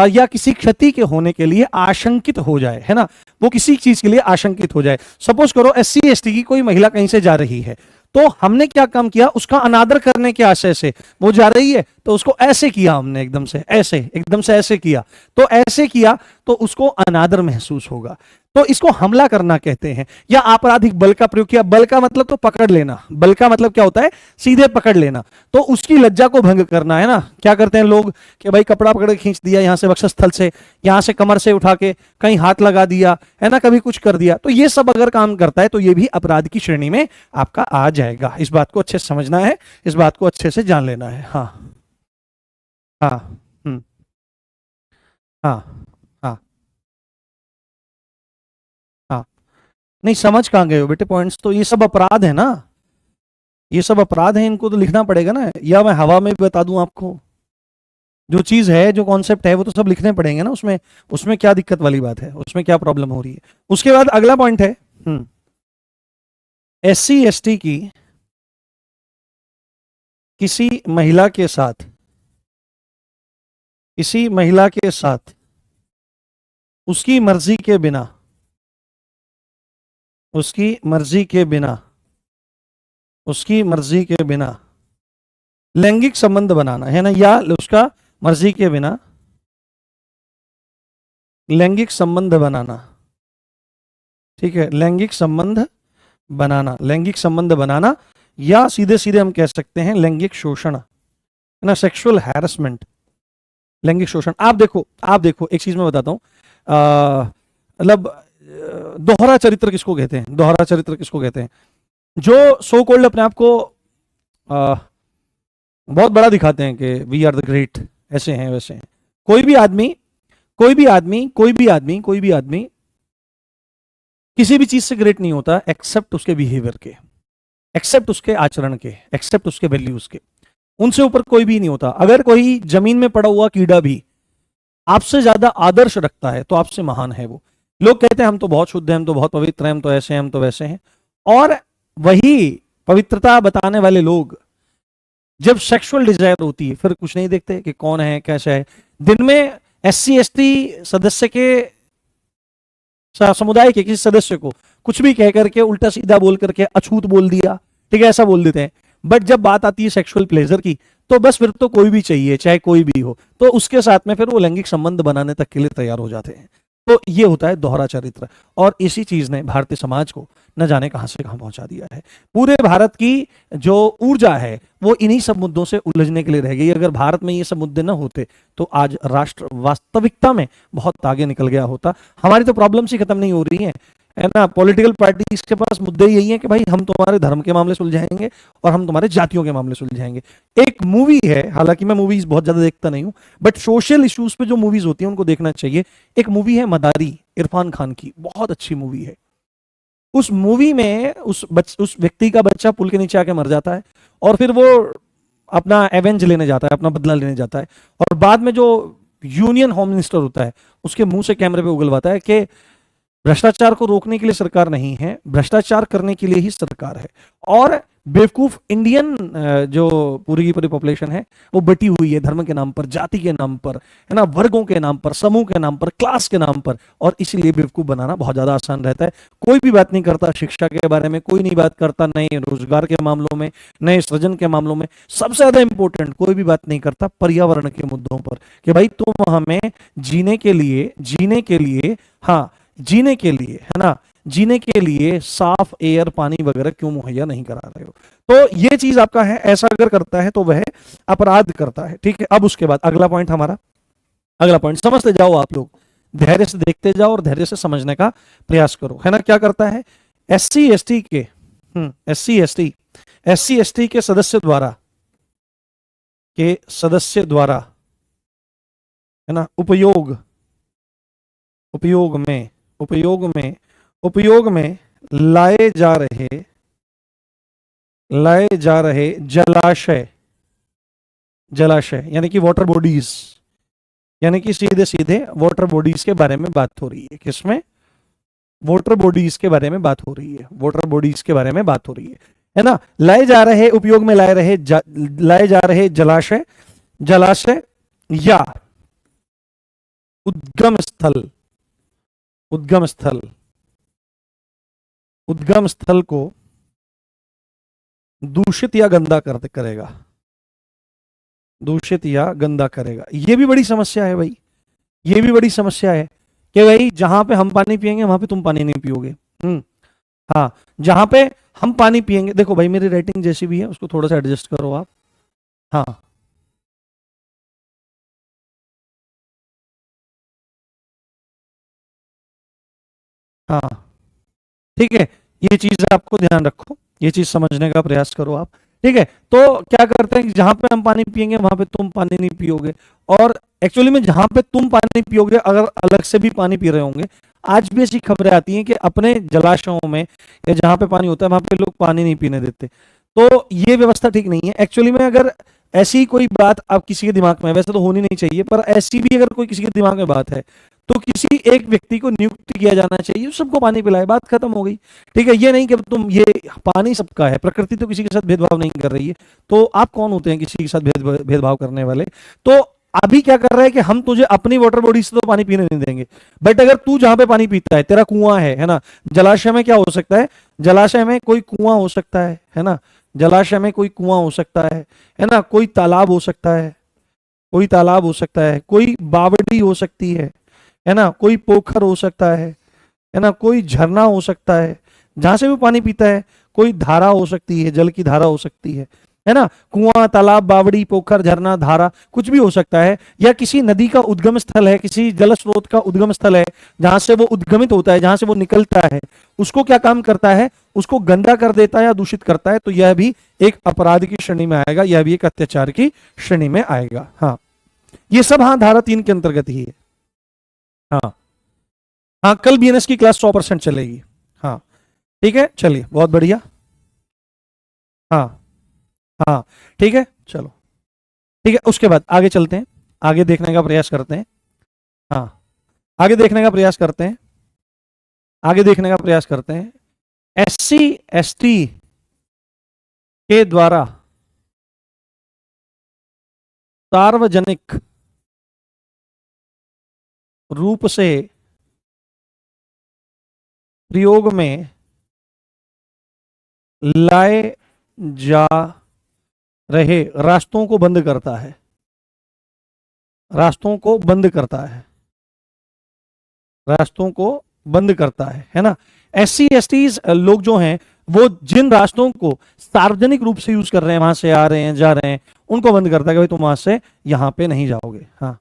या किसी क्षति के होने के लिए आशंकित हो जाए, है ना, वो किसी चीज के लिए आशंकित हो जाए। सपोज करो SC ST की कोई महिला कहीं से जा रही है, तो हमने क्या काम किया, उसका अनादर करने के आशय से वो जा रही है तो उसको ऐसे किया हमने, एकदम से ऐसे, एकदम से ऐसे किया, तो ऐसे किया तो उसको अनादर महसूस होगा, तो इसको हमला करना कहते हैं। या आपराधिक बल का प्रयोग किया, बल का मतलब तो पकड़ लेना, बल का मतलब क्या होता है, सीधे पकड़ लेना, तो उसकी लज्जा को भंग करना, है ना। क्या करते हैं लोग कि भाई कपड़ा पकड़ के खींच दिया यहां से वक्षस्थल से, यहां से कमर से उठा के कहीं हाथ लगा दिया, है ना, कभी कुछ कर दिया, तो ये सब अगर काम करता है तो ये भी अपराध की श्रेणी में आपका आ जाएगा। इस बात को अच्छे से समझना है, इस बात को अच्छे से जान लेना है। हाँ हाँ हाँ हाँ हाँ, नहीं समझ कहाँ गए हो बेटे पॉइंट्स, तो ये सब अपराध है ना, ये सब अपराध है, इनको तो लिखना पड़ेगा ना, या मैं हवा में भी बता दूं आपको, जो चीज है, जो कॉन्सेप्ट है, वो तो सब लिखने पड़ेंगे ना, उसमें उसमें क्या दिक्कत वाली बात है, उसमें क्या प्रॉब्लम हो रही है। उसके बाद अगला पॉइंट है SC ST की किसी महिला के साथ, किसी महिला के साथ उसकी मर्जी के बिना, उसकी मर्जी के बिना, उसकी मर्जी के बिना लैंगिक संबंध बनाना, है ना, या उसका मर्जी के बिना लैंगिक संबंध बनाना, ठीक है, लैंगिक संबंध बनाना, लैंगिक संबंध बनाना, या सीधे सीधे हम कह सकते हैं लैंगिक शोषण, है ना, सेक्सुअल हैरेसमेंट, लैंगिक शोषण। आप देखो, आप देखो, एक चीज मैं बताता हूं, मतलब दोहरा चरित्र किसको कहते हैं, दोहरा चरित्र किसको कहते हैं, जो सो कॉल्ड अपने आप को बहुत बड़ा दिखाते हैं कि वी आर द ग्रेट, ऐसे हैं वैसे हैं। कोई भी आदमी, कोई भी आदमी, कोई भी आदमी, कोई भी आदमी किसी भी चीज से ग्रेट नहीं होता एक्सेप्ट उसके बिहेवियर के, एक्सेप्ट उसके आचरण के, एक्सेप्ट उसके वैल्यूज के, उनसे ऊपर कोई भी नहीं होता। अगर कोई जमीन में पड़ा हुआ कीड़ा भी आपसे ज्यादा आदर्श रखता है तो आपसे महान है वो। लोग कहते हैं हम तो बहुत शुद्ध हैं, हम तो बहुत पवित्र हैं, हम तो ऐसे हैं, हम तो वैसे हैं, और वही पवित्रता बताने वाले लोग जब सेक्सुअल डिजायर होती है फिर कुछ नहीं देखते कि कौन है कैसा है। दिन में SC ST सदस्य के, समुदाय के किसी सदस्य को कुछ भी कह करके, उल्टा सीधा बोल करके, अछूत बोल दिया, ठीक है, ऐसा बोल देते हैं। बट जब बात आती है सेक्सुअल प्लेजर की तो बस फिर तो कोई भी चाहिए, चाहे कोई भी हो, तो उसके साथ में फिर वो लैंगिक संबंध बनाने तक के लिए तैयार हो जाते हैं। तो ये होता है दोहरा चरित्र, और इसी चीज ने भारतीय समाज को न जाने कहां से कहां पहुंचा दिया है। पूरे भारत की जो ऊर्जा है वो इन्हीं सब मुद्दों से उलझने के लिए रह गई। अगर भारत में ये सब मुद्दे न होते तो आज राष्ट्र वास्तविकता में बहुत आगे निकल गया होता। हमारी तो प्रॉब्लम्स ही खत्म नहीं हो रही हैं, है ना। पॉलिटिकल पार्टीज के पास मुद्दे यही हैं कि भाई हम तुम्हारे धर्म के मामले सुलझाएंगे और हम तुम्हारे जातियों के मामले सुलझाएंगे। एक मूवी है, हालांकि मैं मूवीज बहुत ज्यादा देखता नहीं हूं, बट सोशल इश्यूज पे जो मूवीज होती हैं उनको देखना चाहिए। एक मूवी है मदारी, इरफान खान की, बहुत अच्छी मूवी है। उस मूवी में उस व्यक्ति का बच्चा पुल के नीचे आके मर जाता है और फिर वो अपना एवेंज लेने जाता है, अपना बदला लेने जाता है, और बाद में जो यूनियन होम मिनिस्टर होता है उसके मुंह से कैमरे पे उगलवाता है कि भ्रष्टाचार को रोकने के लिए सरकार नहीं है, भ्रष्टाचार करने के लिए ही सरकार है। और बेवकूफ इंडियन जो पूरी की पूरी पॉपुलेशन है वो बटी हुई है धर्म के नाम पर, जाति के नाम पर, है ना, वर्गों के नाम पर, समूह के नाम पर, क्लास के नाम पर, और इसीलिए बेवकूफ बनाना बहुत ज्यादा आसान रहता है। कोई भी बात नहीं करता शिक्षा के बारे में, कोई नहीं बात करता नए रोजगार के मामलों में, नए सृजन के मामलों में, सबसे ज्यादा इंपॉर्टेंट कोई भी बात नहीं करता पर्यावरण के मुद्दों पर कि भाई तुम हमें जीने के लिए, हाँ जीने के लिए, है ना, जीने के लिए साफ एयर, पानी वगैरह क्यों मुहैया नहीं करा रहे हो। तो ये चीज आपका है, ऐसा अगर करता है तो वह अपराध करता है, ठीक है। अब उसके बाद अगला पॉइंट हमारा, अगला पॉइंट समझते जाओ आप लोग, धैर्य से देखते जाओ और धैर्य से समझने का प्रयास करो, है ना। क्या करता है, एससी एसटी के एससी एसटी के सदस्य द्वारा है ना उपयोग में लाए जा रहे जलाशय यानी कि वाटर बॉडीज, यानी कि सीधे सीधे वाटर बॉडीज के बारे में बात हो रही है। किसमें, वाटर बॉडीज के बारे में बात हो रही है, वाटर बॉडीज के बारे में बात हो रही है ना। लाए जा रहे, उपयोग में लाए जा रहे जलाशय या उद्गम स्थल को दूषित या गंदा करेगा। ये भी बड़ी समस्या है भाई, ये भी बड़ी समस्या है कि भाई जहां पे हम पानी पिएंगे वहां पे तुम पानी नहीं पियोगे। हाँ, जहां पे हम पानी पिएंगे, देखो भाई मेरी राइटिंग जैसी भी है उसको थोड़ा सा एडजस्ट करो आप। हाँ, हाँ, ठीक है, ये चीज आपको ध्यान रखो, ये चीज समझने का प्रयास करो आप। ठीक है, तो क्या करते हैं कि जहां पे हम पानी पिएंगे वहां पे तुम पानी नहीं पियोगे, और एक्चुअली में जहां पे तुम पानी पियोगे अगर अलग से भी पानी पी रहे होंगे, आज भी ऐसी खबरें आती हैं कि अपने जलाशयों में या जहां पे पानी होता है वहां पे लोग पानी नहीं पीने देते। तो ये व्यवस्था ठीक नहीं है एक्चुअली में। अगर ऐसी कोई बात आप किसी के दिमाग में, वैसे तो होनी नहीं चाहिए, पर ऐसी भी अगर कोई किसी के दिमाग में बात है तो किसी एक व्यक्ति को नियुक्त किया जाना चाहिए, सबको पानी पिलाए, बात खत्म हो गई। ठीक है, ये नहीं कि तुम, ये पानी सबका है, प्रकृति तो किसी के साथ भेदभाव नहीं कर रही है, तो आप कौन होते हैं किसी के साथ भेदभाव करने वाले। तो अभी क्या कर रहा है कि हम तुझे अपनी वाटर बॉडी से तो पानी पीने नहीं देंगे, बट अगर तू जहां पे पानी पीता है, तेरा कुआं है ना, जलाशय में क्या हो सकता है, जलाशय में कोई कुआं हो सकता है ना, जलाशय में कोई कुआं हो सकता है ना, कोई तालाब हो सकता है, कोई बावड़ी हो सकती है ना, कोई पोखर हो सकता है ना, कोई झरना हो सकता है जहां से वो पानी पीता है, कोई धारा हो सकती है, जल की धारा हो सकती है ना, कुआं, तालाब, बावड़ी, पोखर, झरना, धारा, कुछ भी हो सकता है, या किसी नदी का उद्गम स्थल है, किसी जल स्रोत का उद्गम स्थल है जहां से वो उद्गमित होता है, जहां से वो निकलता है, उसको क्या काम करता है, उसको गंदा कर देता है या दूषित करता है, तो यह भी एक अपराध की श्रेणी में आएगा, यह भी एक अत्याचार की श्रेणी में आएगा। हाँ, ये सब हाँ धारा 3 के अंतर्गत ही है। हाँ, हाँ, कल बीएनएस की क्लास 100% चलेगी। हाँ, ठीक है, चलिए, बहुत बढ़िया। हाँ, हाँ, ठीक है, चलो, ठीक है, उसके बाद आगे चलते हैं, आगे देखने का प्रयास करते हैं। हाँ, आगे देखने का प्रयास करते हैं, एससी एसटी के द्वारा सार्वजनिक रूप से प्रयोग में लाए जा रहे रास्तों को बंद करता है, रास्तों को बंद करता है ना। एससी एसटीज लोग जो हैं वो जिन रास्तों को सार्वजनिक रूप से यूज कर रहे हैं, वहां से आ रहे हैं, जा रहे हैं, उनको बंद करता है कि भाई तुम वहां से यहां पे नहीं जाओगे। हाँ,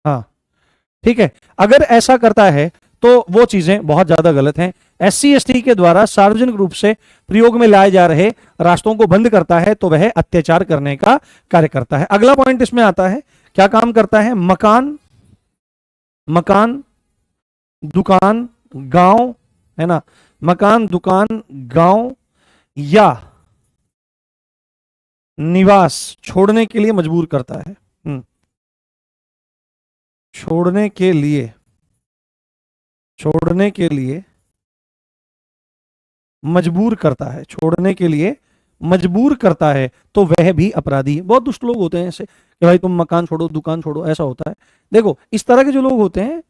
हाँ, ठीक है, अगर ऐसा करता है तो वो चीजें बहुत ज्यादा गलत हैं। एससी एसटी के द्वारा सार्वजनिक रूप से प्रयोग में लाए जा रहे रास्तों को बंद करता है तो वह अत्याचार करने का कार्य करता है। अगला पॉइंट इसमें आता है, क्या काम करता है, मकान दुकान गांव, है ना, मकान दुकान गांव या निवास छोड़ने के लिए मजबूर करता है। छोड़ने के लिए मजबूर करता है तो वह भी अपराधी है। बहुत दुष्ट लोग होते हैं ऐसे कि भाई तुम मकान छोड़ो, दुकान छोड़ो, ऐसा होता है। देखो, इस तरह के जो लोग होते हैं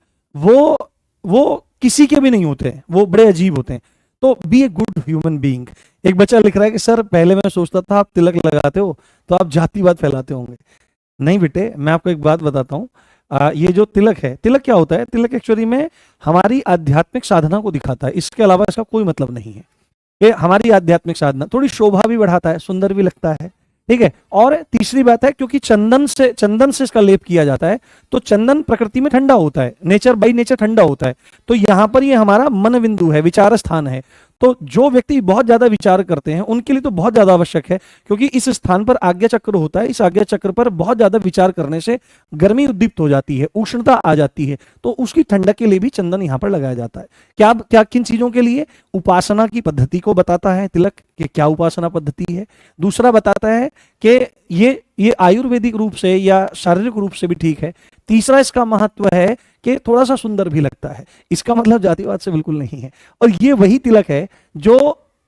वो किसी के भी नहीं होते हैं, वो बड़े अजीब होते हैं। तो be a good human being. एक बच्चा लिख रहा है कि सर पहले मैं सोचता था आप तिलक लगाते हो तो आप जातिवाद फैलाते होंगे। नहीं बेटे, मैं आपको एक बात बताता हूँ, ये जो तिलक है, तिलक क्या होता है, तिलक एक्चुअली में हमारी आध्यात्मिक साधना को दिखाता है, इसके अलावा इसका कोई मतलब नहीं है। ये हमारी आध्यात्मिक साधना, थोड़ी शोभा भी बढ़ाता है, सुंदर भी लगता है, ठीक है। और तीसरी बात है, क्योंकि चंदन से इसका लेप किया जाता है, तो चंदन प्रकृति में ठंडा होता है, नेचर बाई नेचर ठंडा होता है। तो यहां पर ये हमारा मन बिंदु है, विचार स्थान है। तो जो व्यक्ति बहुत ज्यादा विचार करते हैं उनके लिए तो बहुत ज्यादा आवश्यक है, क्योंकि इस स्थान पर आज्ञा चक्र होता है। इस आज्ञा चक्र पर बहुत ज्यादा विचार करने से गर्मी उद्दीप्त हो जाती है, उष्णता आ जाती है, तो उसकी ठंडक के लिए भी चंदन यहां पर लगाया जाता है। क्या क्या किन चीजों के लिए? उपासना की पद्धति को बताता है तिलक कि क्या उपासना पद्धति है। दूसरा बताता है कि ये आयुर्वेदिक रूप से या शारीरिक रूप से भी ठीक है। तीसरा इसका महत्व है कि थोड़ा सा सुंदर भी लगता है। इसका मतलब जातिवाद से बिल्कुल नहीं है। और ये वही तिलक है जो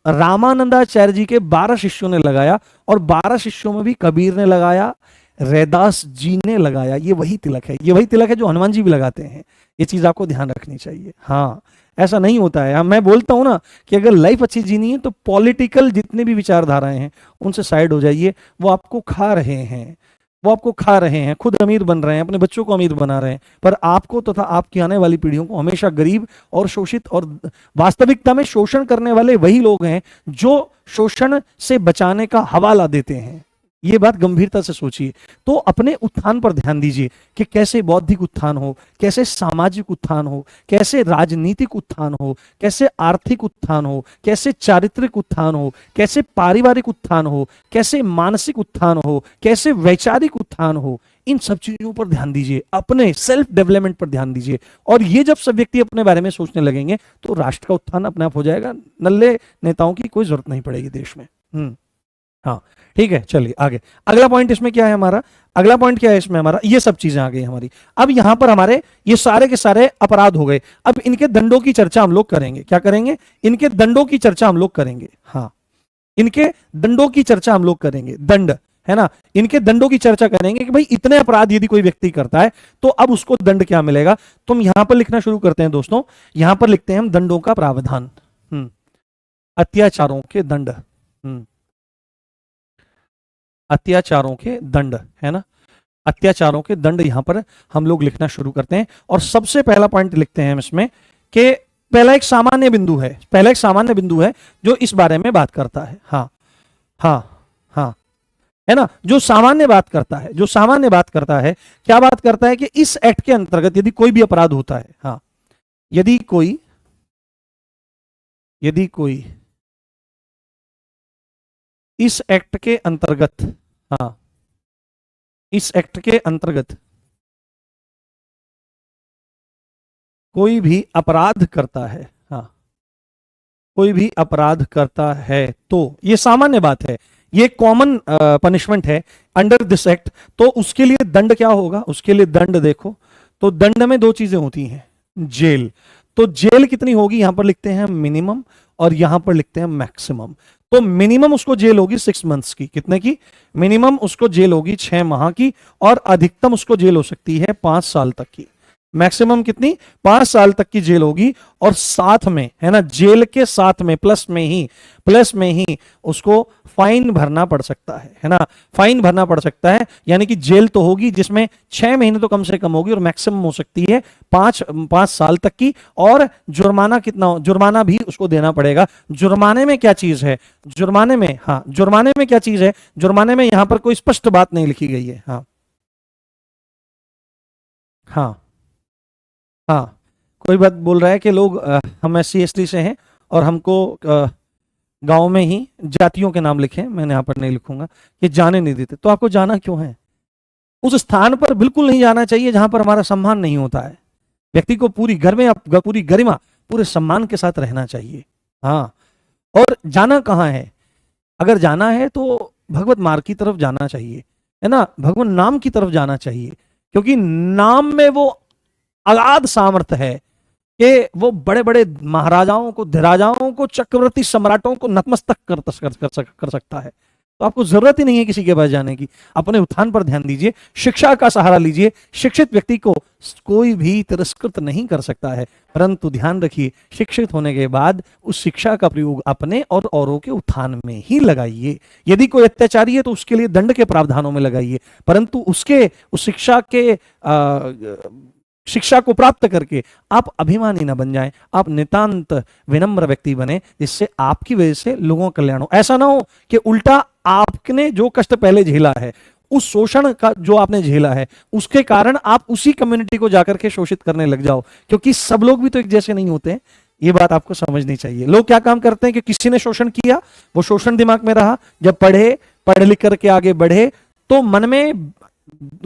रामानंदाचार्य जी के 12 शिष्यों ने लगाया, और 12 शिष्यों में भी कबीर ने लगाया, रैदास जी ने लगाया। ये वही तिलक है, ये वही तिलक है जो हनुमान जी भी लगाते हैं। ये चीज आपको ध्यान रखनी चाहिए। हाँ, ऐसा नहीं होता है। मैं बोलता हूं ना कि अगर लाइफ अच्छी जीनी है तो पॉलिटिकल जितने भी विचारधाराएं हैं उनसे साइड हो जाइए। वो आपको खा रहे हैं, वो आपको खा रहे हैं। खुद अमीर बन रहे हैं, अपने बच्चों को अमीर बना रहे हैं, पर आपको तथा आपकी आने वाली पीढ़ियों को हमेशा गरीब और शोषित, और वास्तविकता में शोषण करने वाले वही लोग हैं जो शोषण से बचाने का हवाला देते हैं। ये बात गंभीरता से सोचिए। तो अपने उत्थान पर ध्यान दीजिए कि कैसे बौद्धिक उत्थान हो, कैसे सामाजिक उत्थान हो, कैसे राजनीतिक उत्थान हो, कैसे आर्थिक उत्थान हो, कैसे चारित्रिक उत्थान हो, कैसे पारिवारिक उत्थान हो, कैसे मानसिक उत्थान हो, कैसे वैचारिक उत्थान हो। इन सब चीजों पर ध्यान दीजिए, अपने सेल्फ डेवलपमेंट पर ध्यान दीजिए। और ये जब सब व्यक्ति अपने बारे में सोचने लगेंगे तो राष्ट्र का उत्थान अपने आप हो जाएगा। नल्ले नेताओं की कोई जरूरत नहीं पड़ेगी देश में। हाँ, ठीक है, चलिए आगे। अगला पॉइंट इसमें क्या है हमारा? अगला पॉइंट क्या है इसमें हमारा? ये सब चीजें आ गई हमारी। अब यहां पर हमारे ये सारे के सारे अपराध हो गए। अब इनके दंडों की चर्चा हम लोग करेंगे। क्या करेंगे? इनके दंडों की चर्चा हम लोग करेंगे। हाँ, इनके दंडों की चर्चा हम लोग करेंगे। दंड है ना, इनके दंडों की चर्चा करेंगे कि भाई इतने अपराध यदि कोई व्यक्ति करता है तो अब उसको दंड क्या मिलेगा। तुम यहां पर लिखना शुरू करते हैं दोस्तों। यहां पर लिखते हैं हम दंडों का प्रावधान। अत्याचारों के दंड, अत्याचारों के दंड, है ना, अत्याचारों के दंड यहां पर हम लोग लिखना शुरू करते हैं। और सबसे पहला पॉइंट लिखते हैं हम इसमें कि पहला एक सामान्य बिंदु है, पहला एक सामान्य बिंदु है जो इस बारे में बात करता है। हाँ हाँ हाँ, है ना, जो सामान्य बात करता है, जो सामान्य बात करता है, क्या बात करता है कि इस एक्ट के अंतर्गत यदि कोई भी अपराध होता है, हाँ, यदि कोई इस एक्ट के अंतर्गत, हाँ, इस एक्ट के अंतर्गत कोई भी अपराध करता है, हाँ, कोई भी अपराध करता है, तो ये सामान्य बात है, ये कॉमन पनिशमेंट है अंडर दिस एक्ट। तो उसके लिए दंड क्या होगा? उसके लिए दंड देखो, तो दंड में दो चीजें होती हैं, जेल। तो जेल कितनी होगी? यहां पर लिखते हैं मिनिमम और यहां पर लिखते हैं मैक्सिमम। तो मिनिमम उसको जेल होगी 6 मंथ्स की। कितने की? मिनिमम उसको जेल होगी 6 माह की, और अधिकतम उसको जेल हो सकती है 5 साल तक की। मैक्सिमम कितनी? 5 साल तक की जेल होगी। और साथ में, है ना, जेल के साथ में प्लस में ही उसको फाइन भरना पड़ सकता है ना, फाइन भरना पड़ सकता है। यानी कि जेल तो होगी जिसमें 6 महीने तो कम से कम होगी, और मैक्सिमम हो सकती है 5 साल तक की। और जुर्माना कितना? जुर्माना भी उसको देना पड़ेगा। जुर्माने में क्या चीज है? जुर्माने में, हाँ, जुर्माने में क्या चीज है? जुर्माने में यहां पर कोई स्पष्ट बात नहीं लिखी गई है। हाँ हाँ हाँ, कोई बात बोल रहा है कि लोग हम SC ST से हैं और हमको गांव में ही जातियों के नाम लिखे, मैंने यहाँ पर नहीं लिखूंगा, कि जाने नहीं देते। तो आपको जाना क्यों है? उस स्थान पर बिल्कुल नहीं जाना चाहिए जहां पर हमारा सम्मान नहीं होता है। व्यक्ति को पूरी घर में पूरी गरिमा, पूरे सम्मान के साथ रहना चाहिए। हाँ, और जाना कहाँ है? अगर जाना है तो भगवत मार्ग की तरफ जाना चाहिए, है ना, भगवान नाम की तरफ जाना चाहिए, क्योंकि नाम में वो अगाध सामर्थ्य है कि वो बड़े बड़े महाराजाओं को, धीराजाओं को, चक्रवर्ती सम्राटों को नतमस्तक कर सकता है। तो आपको जरूरत ही नहीं है किसी के पास जाने की। अपने उत्थान पर ध्यान दीजिए, शिक्षा का सहारा लीजिए। शिक्षित व्यक्ति को कोई भी तिरस्कृत नहीं कर सकता है, परंतु ध्यान रखिए, शिक्षित होने के बाद उस शिक्षा का प्रयोग अपने और औरों के उत्थान में ही लगाइए। यदि कोई अत्याचारी है तो उसके लिए दंड के प्रावधानों में लगाइए, परंतु उसके उस शिक्षा को प्राप्त करके आप अभिमानी न बन जाएं, आप नितांत विनम्र व्यक्ति बने, जिससे आपकी वजह से लोगों का कल्याण हो। ऐसा ना हो कि उल्टा आपने जो कष्ट पहले झेला है, उस शोषण का जो आपने झेला है, उसके कारण आप उसी कम्युनिटी को जाकर के शोषित करने लग जाओ, क्योंकि सब लोग भी तो एक जैसे नहीं होते हैं। ये बात आपको समझनी चाहिए। लोग क्या काम करते हैं कि किसी ने शोषण किया, वो शोषण दिमाग में रहा, जब पढ़ लिख करके आगे बढ़े तो मन में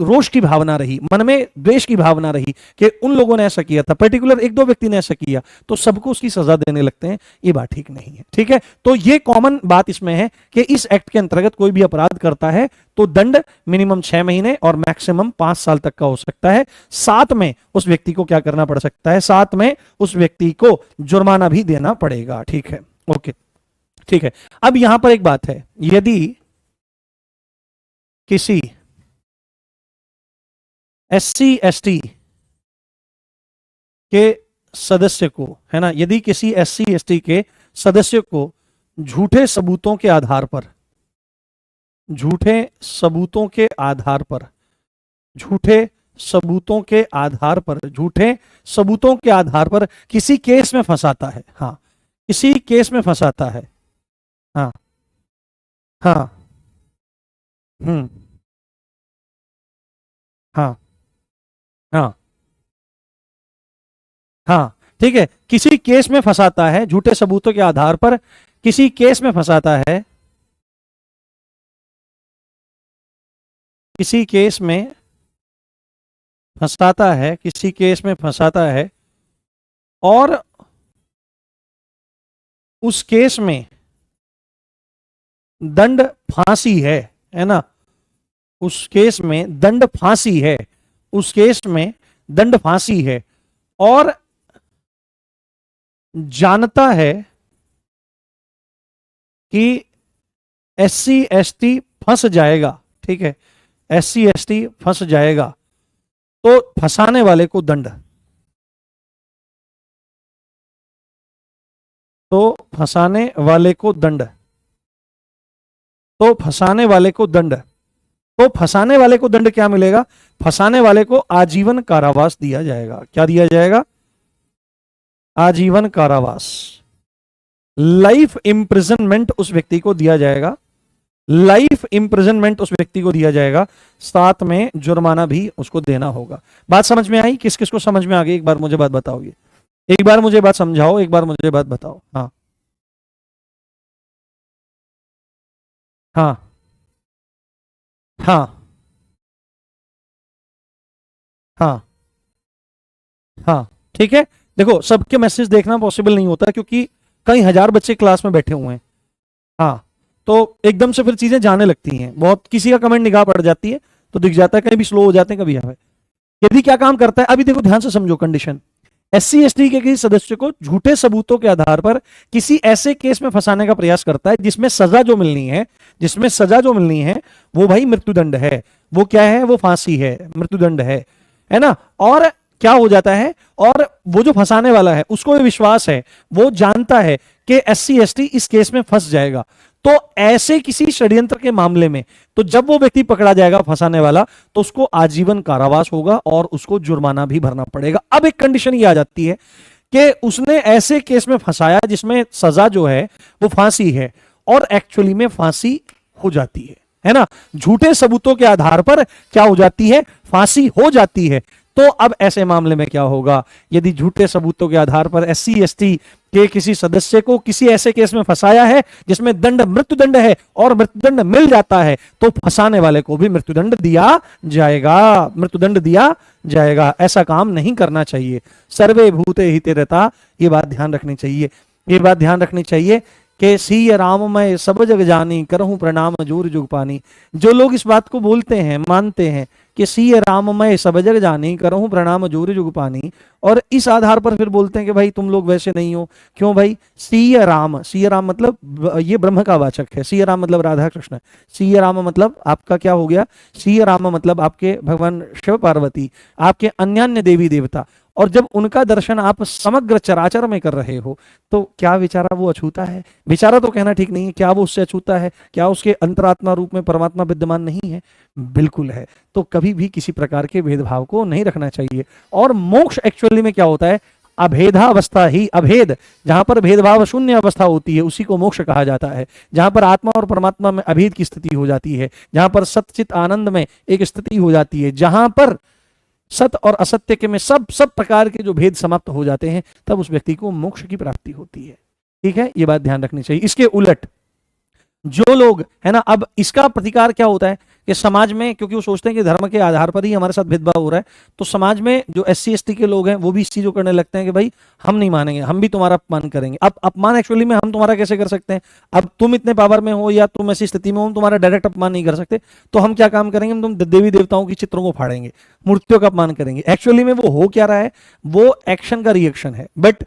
रोष की भावना रही, मन में द्वेष की भावना रही कि उन लोगों ने ऐसा किया था, पर्टिकुलर एक दो व्यक्ति ने ऐसा किया, तो सबको उसकी सजा देने लगते हैं। ये बात ठीक नहीं है। ठीक है, तो ये कॉमन बात इसमें है कि इस एक्ट के अंतर्गत कोई भी अपराध करता है तो दंड मिनिमम 6 महीने और मैक्सिमम 5 साल तक का हो सकता है। साथ में उस व्यक्ति को क्या करना पड़ सकता है, साथ में उस व्यक्ति को जुर्माना भी देना पड़ेगा। ठीक है, ओके, ठीक है। अब यहां पर एक बात है, यदि किसी SC ST के सदस्य को, है ना, यदि किसी SC ST के सदस्य को झूठे सबूतों के आधार पर, झूठे सबूतों के आधार पर, झूठे सबूतों के आधार पर, झूठे सबूतों के आधार पर किसी केस में फंसाता है, हाँ, किसी केस में फंसाता है, हाँ, हाँ, हाँ, हाँ, हाँ, ठीक है, किसी केस में फंसाता है, झूठे सबूतों के आधार पर किसी केस में फंसाता है, किसी केस में फंसाता है, किसी केस में फंसाता है और उस केस में दंड फांसी है ना, उस केस में दंड फांसी है, उस केस में दंड फांसी है और जानता है कि SC ST फंस जाएगा, ठीक है, SC ST फंस जाएगा, तो फंसाने वाले को दंड, तो फंसाने वाले को दंड, तो फंसाने वाले को दंड, तो फंसाने वाले को दंड क्या मिलेगा, फंसाने वाले को आजीवन कारावास दिया जाएगा। क्या दिया जाएगा, आजीवन कारावास, लाइफ इंप्रिजनमेंट उस व्यक्ति को दिया जाएगा, लाइफ इंप्रिजनमेंट उस व्यक्ति को दिया जाएगा, साथ में जुर्माना भी उसको देना होगा। बात समझ में आई? किस किस को समझ में आ गई? एक बार मुझे बात बताओगे, एक बार मुझे बात समझाओ, एक बार मुझे बात बताओ। हाँ, हाँ, हाँ, हाँ, हाँ, ठीक है। देखो, सबके मैसेज देखना पॉसिबल नहीं होता क्योंकि कई हजार बच्चे क्लास में बैठे हुए हैं। हाँ, तो एकदम से फिर चीजें जाने लगती हैं, बहुत किसी का कमेंट निगाह पड़ जाती है तो दिख जाता है, कहीं भी स्लो हो जाते हैं, कभी हमें। यदि क्या काम करता है, अभी देखो ध्यान से समझो कंडीशन, SC ST के किसी सदस्य को झूठे सबूतों के आधार पर किसी ऐसे केस में फंसाने का प्रयास करता है जिसमें सजा जो मिलनी है, जिसमें सजा जो मिलनी है वो भाई मृत्युदंड है, वो क्या है, वो फांसी है, मृत्युदंड है ना। और क्या हो जाता है, और वो जो फंसाने वाला है उसको भी विश्वास है, वो जानता है कि SC ST इस केस में फंस जाएगा, तो ऐसे किसी षड्यंत्र के मामले में तो जब वो व्यक्ति पकड़ा जाएगा फंसाने वाला, तो उसको आजीवन कारावास होगा और उसको जुर्माना भी भरना पड़ेगा। अब एक कंडीशन ये आ जाती है कि उसने ऐसे केस में फंसाया जिसमें सजा जो है वो फांसी है और एक्चुअली में फांसी हो जाती है ना, झूठे सबूतों के आधार पर क्या हो जाती है, फांसी हो जाती है। तो अब ऐसे मामले में क्या होगा, यदि झूठे सबूतों के आधार पर SC ST के किसी सदस्य को किसी ऐसे केस में फंसाया है जिसमें दंड मृत्युदंड है और मृत्युदंड मिल जाता है, तो फंसाने वाले को भी मृत्युदंड दिया जाएगा, मृत्युदंड दिया जाएगा। ऐसा काम नहीं करना चाहिए। सर्वे भूते हिते रता, ये बात ध्यान रखनी चाहिए, ये बात ध्यान रखनी चाहिए कि सिय राम मैं सब जग जानी, करहूं प्रणाम जोर जुग पानी। जो लोग इस बात को बोलते हैं, मानते हैं कि सिय राम मैं सब जग जानी, करहूं प्रणाम जोर जुग पानी, और इस आधार पर फिर बोलते हैं कि भाई तुम लोग वैसे नहीं हो, क्यों भाई, सिय राम, सिय राम मतलब ये ब्रह्म का वाचक है, सिय राम मतलब राधा कृष्ण, सिय राम मतलब आपका क्या हो गया, सिय राम मतलब आपके भगवान शिव पार्वती, आपके अन्यान्य देवी देवता, और जब उनका दर्शन आप समग्र चराचर में कर रहे हो तो क्या विचारा वो अछूता है, विचारा तो कहना ठीक नहीं है, क्या वो उससे अछूता है, क्या उसके अंतरात्मा रूप में परमात्मा विद्यमान नहीं है, बिल्कुल है। तो कभी भी किसी प्रकार के भेदभाव को नहीं रखना चाहिए। और मोक्ष एक्चुअली में क्या होता है, अभेदावस्था ही, अभेद जहां पर भेदभाव शून्य अवस्था होती है उसी को मोक्ष कहा जाता है। जहां पर आत्मा और परमात्मा में अभेद की स्थिति हो जाती है, जहां पर सच्चित आनंद में एक स्थिति हो जाती है, जहां पर सत्य और असत्य के में सब प्रकार के जो भेद समाप्त हो जाते हैं, तब उस व्यक्ति को मोक्ष की प्राप्ति होती है। ठीक है, ये बात ध्यान रखनी चाहिए। इसके उलट जो लोग है ना, अब इसका प्रतिकार क्या होता है कि समाज में, क्योंकि वो सोचते हैं कि धर्म के आधार पर ही हमारे साथ भेदभाव हो रहा है, तो समाज में जो SC ST के लोग हैं वो भी इस चीज को करने लगते हैं कि भाई हम नहीं मानेंगे, हम भी तुम्हारा अपमान करेंगे। अब अपमान एक्चुअली में हम तुम्हारा कैसे कर सकते हैं? अब तुम इतने पावर में हो या तुम ऐसी स्थिति में हो, हम तुम्हारा डायरेक्ट अपमान नहीं कर सकते, तो हम क्या काम करेंगे? हम तुम देवी देवताओं की चित्रों को फाड़ेंगे, मूर्तियों का अपमान करेंगे। एक्चुअली में वो हो क्या रहा है? वो एक्शन का रिएक्शन है। बट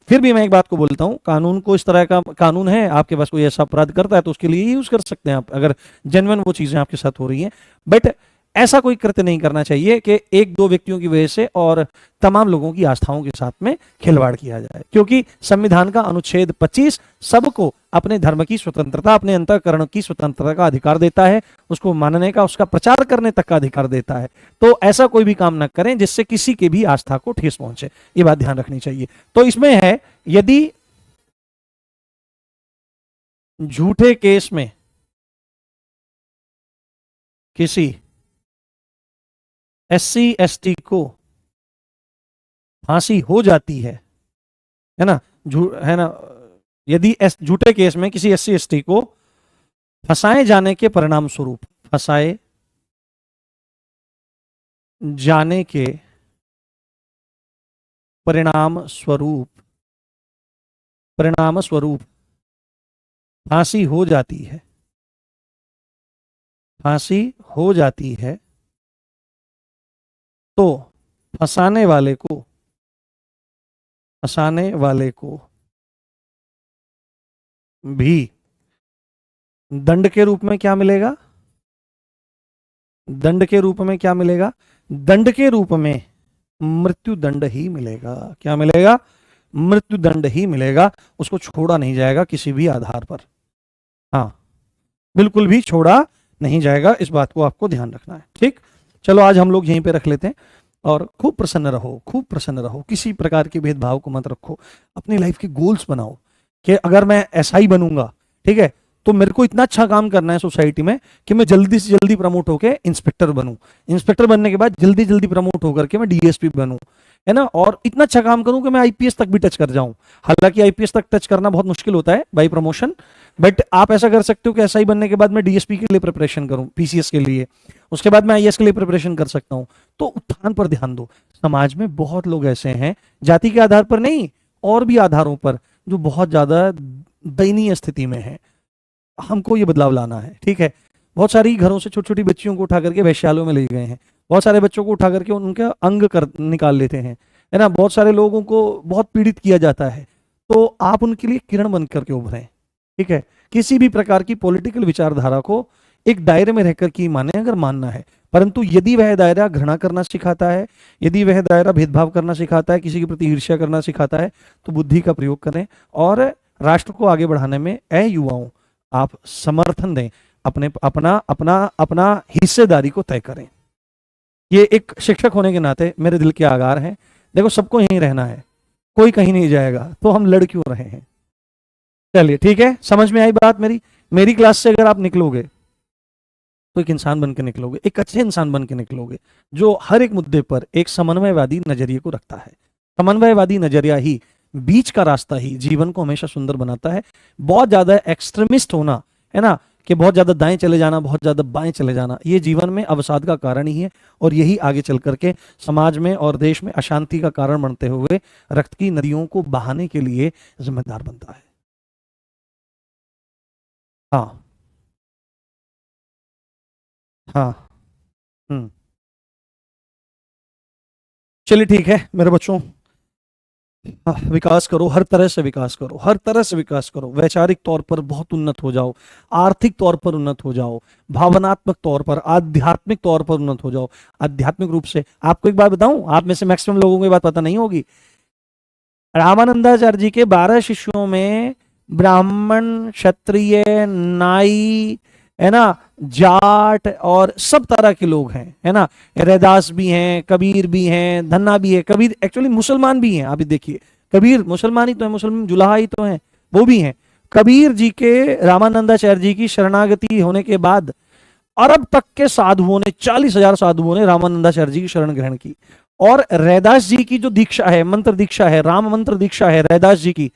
फिर भी मैं एक बात को बोलता हूं, कानून को, इस तरह का कानून है, आपके पास कोई ऐसा अपराध करता है तो उसके लिए यूज कर सकते हैं आप, अगर जेन्युइन वो चीजें आपके साथ हो रही हैं। बट ऐसा कोई कृत्य नहीं करना चाहिए कि एक दो व्यक्तियों की वजह से और तमाम लोगों की आस्थाओं के साथ में खिलवाड़ किया जाए, क्योंकि संविधान का अनुच्छेद 25 सबको अपने धर्म की स्वतंत्रता, अपने अंतःकरण की स्वतंत्रता का अधिकार देता है, उसको मानने का, उसका प्रचार करने तक का अधिकार देता है। तो ऐसा कोई भी काम न करें जिससे किसी की भी आस्था को ठेस पहुंचे, ये बात ध्यान रखनी चाहिए। तो इसमें है, यदि झूठे केस में किसी SC ST को फांसी हो जाती है ना, है ना, यदि झूठे केस में किसी SC ST को फंसाए जाने के परिणाम स्वरूप, फंसाए जाने के परिणाम स्वरूप फांसी हो जाती है, फांसी हो जाती है, तो फंसाने वाले को भी दंड के रूप में क्या मिलेगा? दंड के रूप में क्या मिलेगा? दंड के रूप में मृत्यु दंड ही मिलेगा। क्या मिलेगा? मृत्यु दंड ही मिलेगा। उसको छोड़ा नहीं जाएगा किसी भी आधार पर, हाँ, बिल्कुल भी छोड़ा नहीं जाएगा। इस बात को आपको ध्यान रखना है। ठीक, चलो आज हम लोग यहीं पे रख लेते हैं। और खूब प्रसन्न रहो, खूब प्रसन्न रहो, किसी प्रकार के भेदभाव को मत रखो। अपनी लाइफ के गोल्स बनाओ कि अगर मैं SI बनूंगा, ठीक है, तो मेरे को इतना अच्छा काम करना है सोसाइटी में कि मैं जल्दी से जल्दी प्रमोट होकर इंस्पेक्टर बनूं, इंस्पेक्टर बनने के बाद जल्दी जल्दी प्रमोट होकर के मैं DSP बनूं, है ना, और इतना अच्छा काम करूं कि मैं IPS तक भी टच कर जाऊं। हालांकि IPS तक टच करना बहुत मुश्किल होता है बाई प्रमोशन, बट आप ऐसा कर सकते हो कि SI बनने के बाद मैं DSP के लिए प्रिपरेशन करूं, PCS के लिए, उसके बाद मैं IAS के लिए प्रिपरेशन कर सकता हूं। तो उत्थान पर ध्यान दो। समाज में बहुत लोग ऐसे हैं, जाति के आधार पर नहीं और भी आधारों पर, जो बहुत ज्यादा दयनीय स्थिति में है। हमको ये बदलाव लाना है। ठीक है, बहुत सारी घरों से छोटी छोटी बच्चियों को उठा करके वैश्यालयों में ले गए हैं, बहुत सारे बच्चों को उठा करके उनके अंग निकाल लेते हैं, है ना, बहुत सारे लोगों को बहुत पीड़ित किया जाता है। तो आप उनके लिए किरण बन करके उभरें। ठीक है, किसी भी प्रकार की पॉलिटिकल विचारधारा को एक दायरे में रहकर के माने, अगर मानना है, परंतु यदि वह दायरा घृणा करना सिखाता है, यदि वह दायरा भेदभाव करना सिखाता है, किसी के प्रति ईर्ष्या करना सिखाता है, तो बुद्धि का प्रयोग करें और राष्ट्र को आगे बढ़ाने में युवाओं आप समर्थन दें, अपना हिस्सेदारी को तय करें। ये एक शिक्षक होने के नाते मेरे दिल के आगार हैं। देखो, सबको यहीं रहना है, कोई कहीं नहीं जाएगा, तो हम लड़ क्यों रहे हैं? चलिए, ठीक है, समझ में आई बात मेरी क्लास से अगर आप निकलोगे तो एक इंसान बन के निकलोगे, एक अच्छे इंसान बन के निकलोगे, जो हर एक मुद्दे पर एक समन्वयवादी नजरिए को रखता है। समन्वयवादी नजरिया ही, बीच का रास्ता ही जीवन को हमेशा सुंदर बनाता है। बहुत ज्यादा एक्सट्रीमिस्ट होना, है ना, कि बहुत ज्यादा दाएं चले जाना, बहुत ज्यादा बाएं चले जाना, ये जीवन में अवसाद का कारण ही है, और यही आगे चल करके समाज में और देश में अशांति का कारण बनते हुए रक्त की नदियों को बहाने के लिए जिम्मेदार बनता है। हाँ हाँ, चलिए, ठीक है मेरे बच्चों, विकास करो, हर तरह से विकास करो, हर तरह से विकास करो। वैचारिक तौर पर बहुत उन्नत हो जाओ, आर्थिक तौर पर उन्नत हो जाओ, भावनात्मक तौर पर, आध्यात्मिक तौर पर उन्नत हो जाओ। आध्यात्मिक रूप से आपको एक बात बताऊं, आप में से मैक्सिमम लोगों को ये बात पता नहीं होगी, रामानंदाचार्य जी के 12 शिष्यों में ब्राह्मण, क्षत्रिय, नाई, है ना, जाट और सब तरह के लोग हैं, है ना, रैदास भी हैं, कबीर भी हैं, धन्ना भी है। कबीर एक्चुअली मुसलमान भी हैं, आप देखिए, कबीर मुसलमान ही तो है, मुसलमान जुलाहा ही तो है, वो भी हैं। कबीर जी के रामानंदाचार्य जी की शरणागति होने के बाद अरब तक के साधुओं ने, 40,000 साधुओं ने रामानंदाचार्य जी की शरण ग्रहण की। और रैदास जी की जो दीक्षा है, मंत्र दीक्षा है, राम मंत्र दीक्षा है रैदास जी की,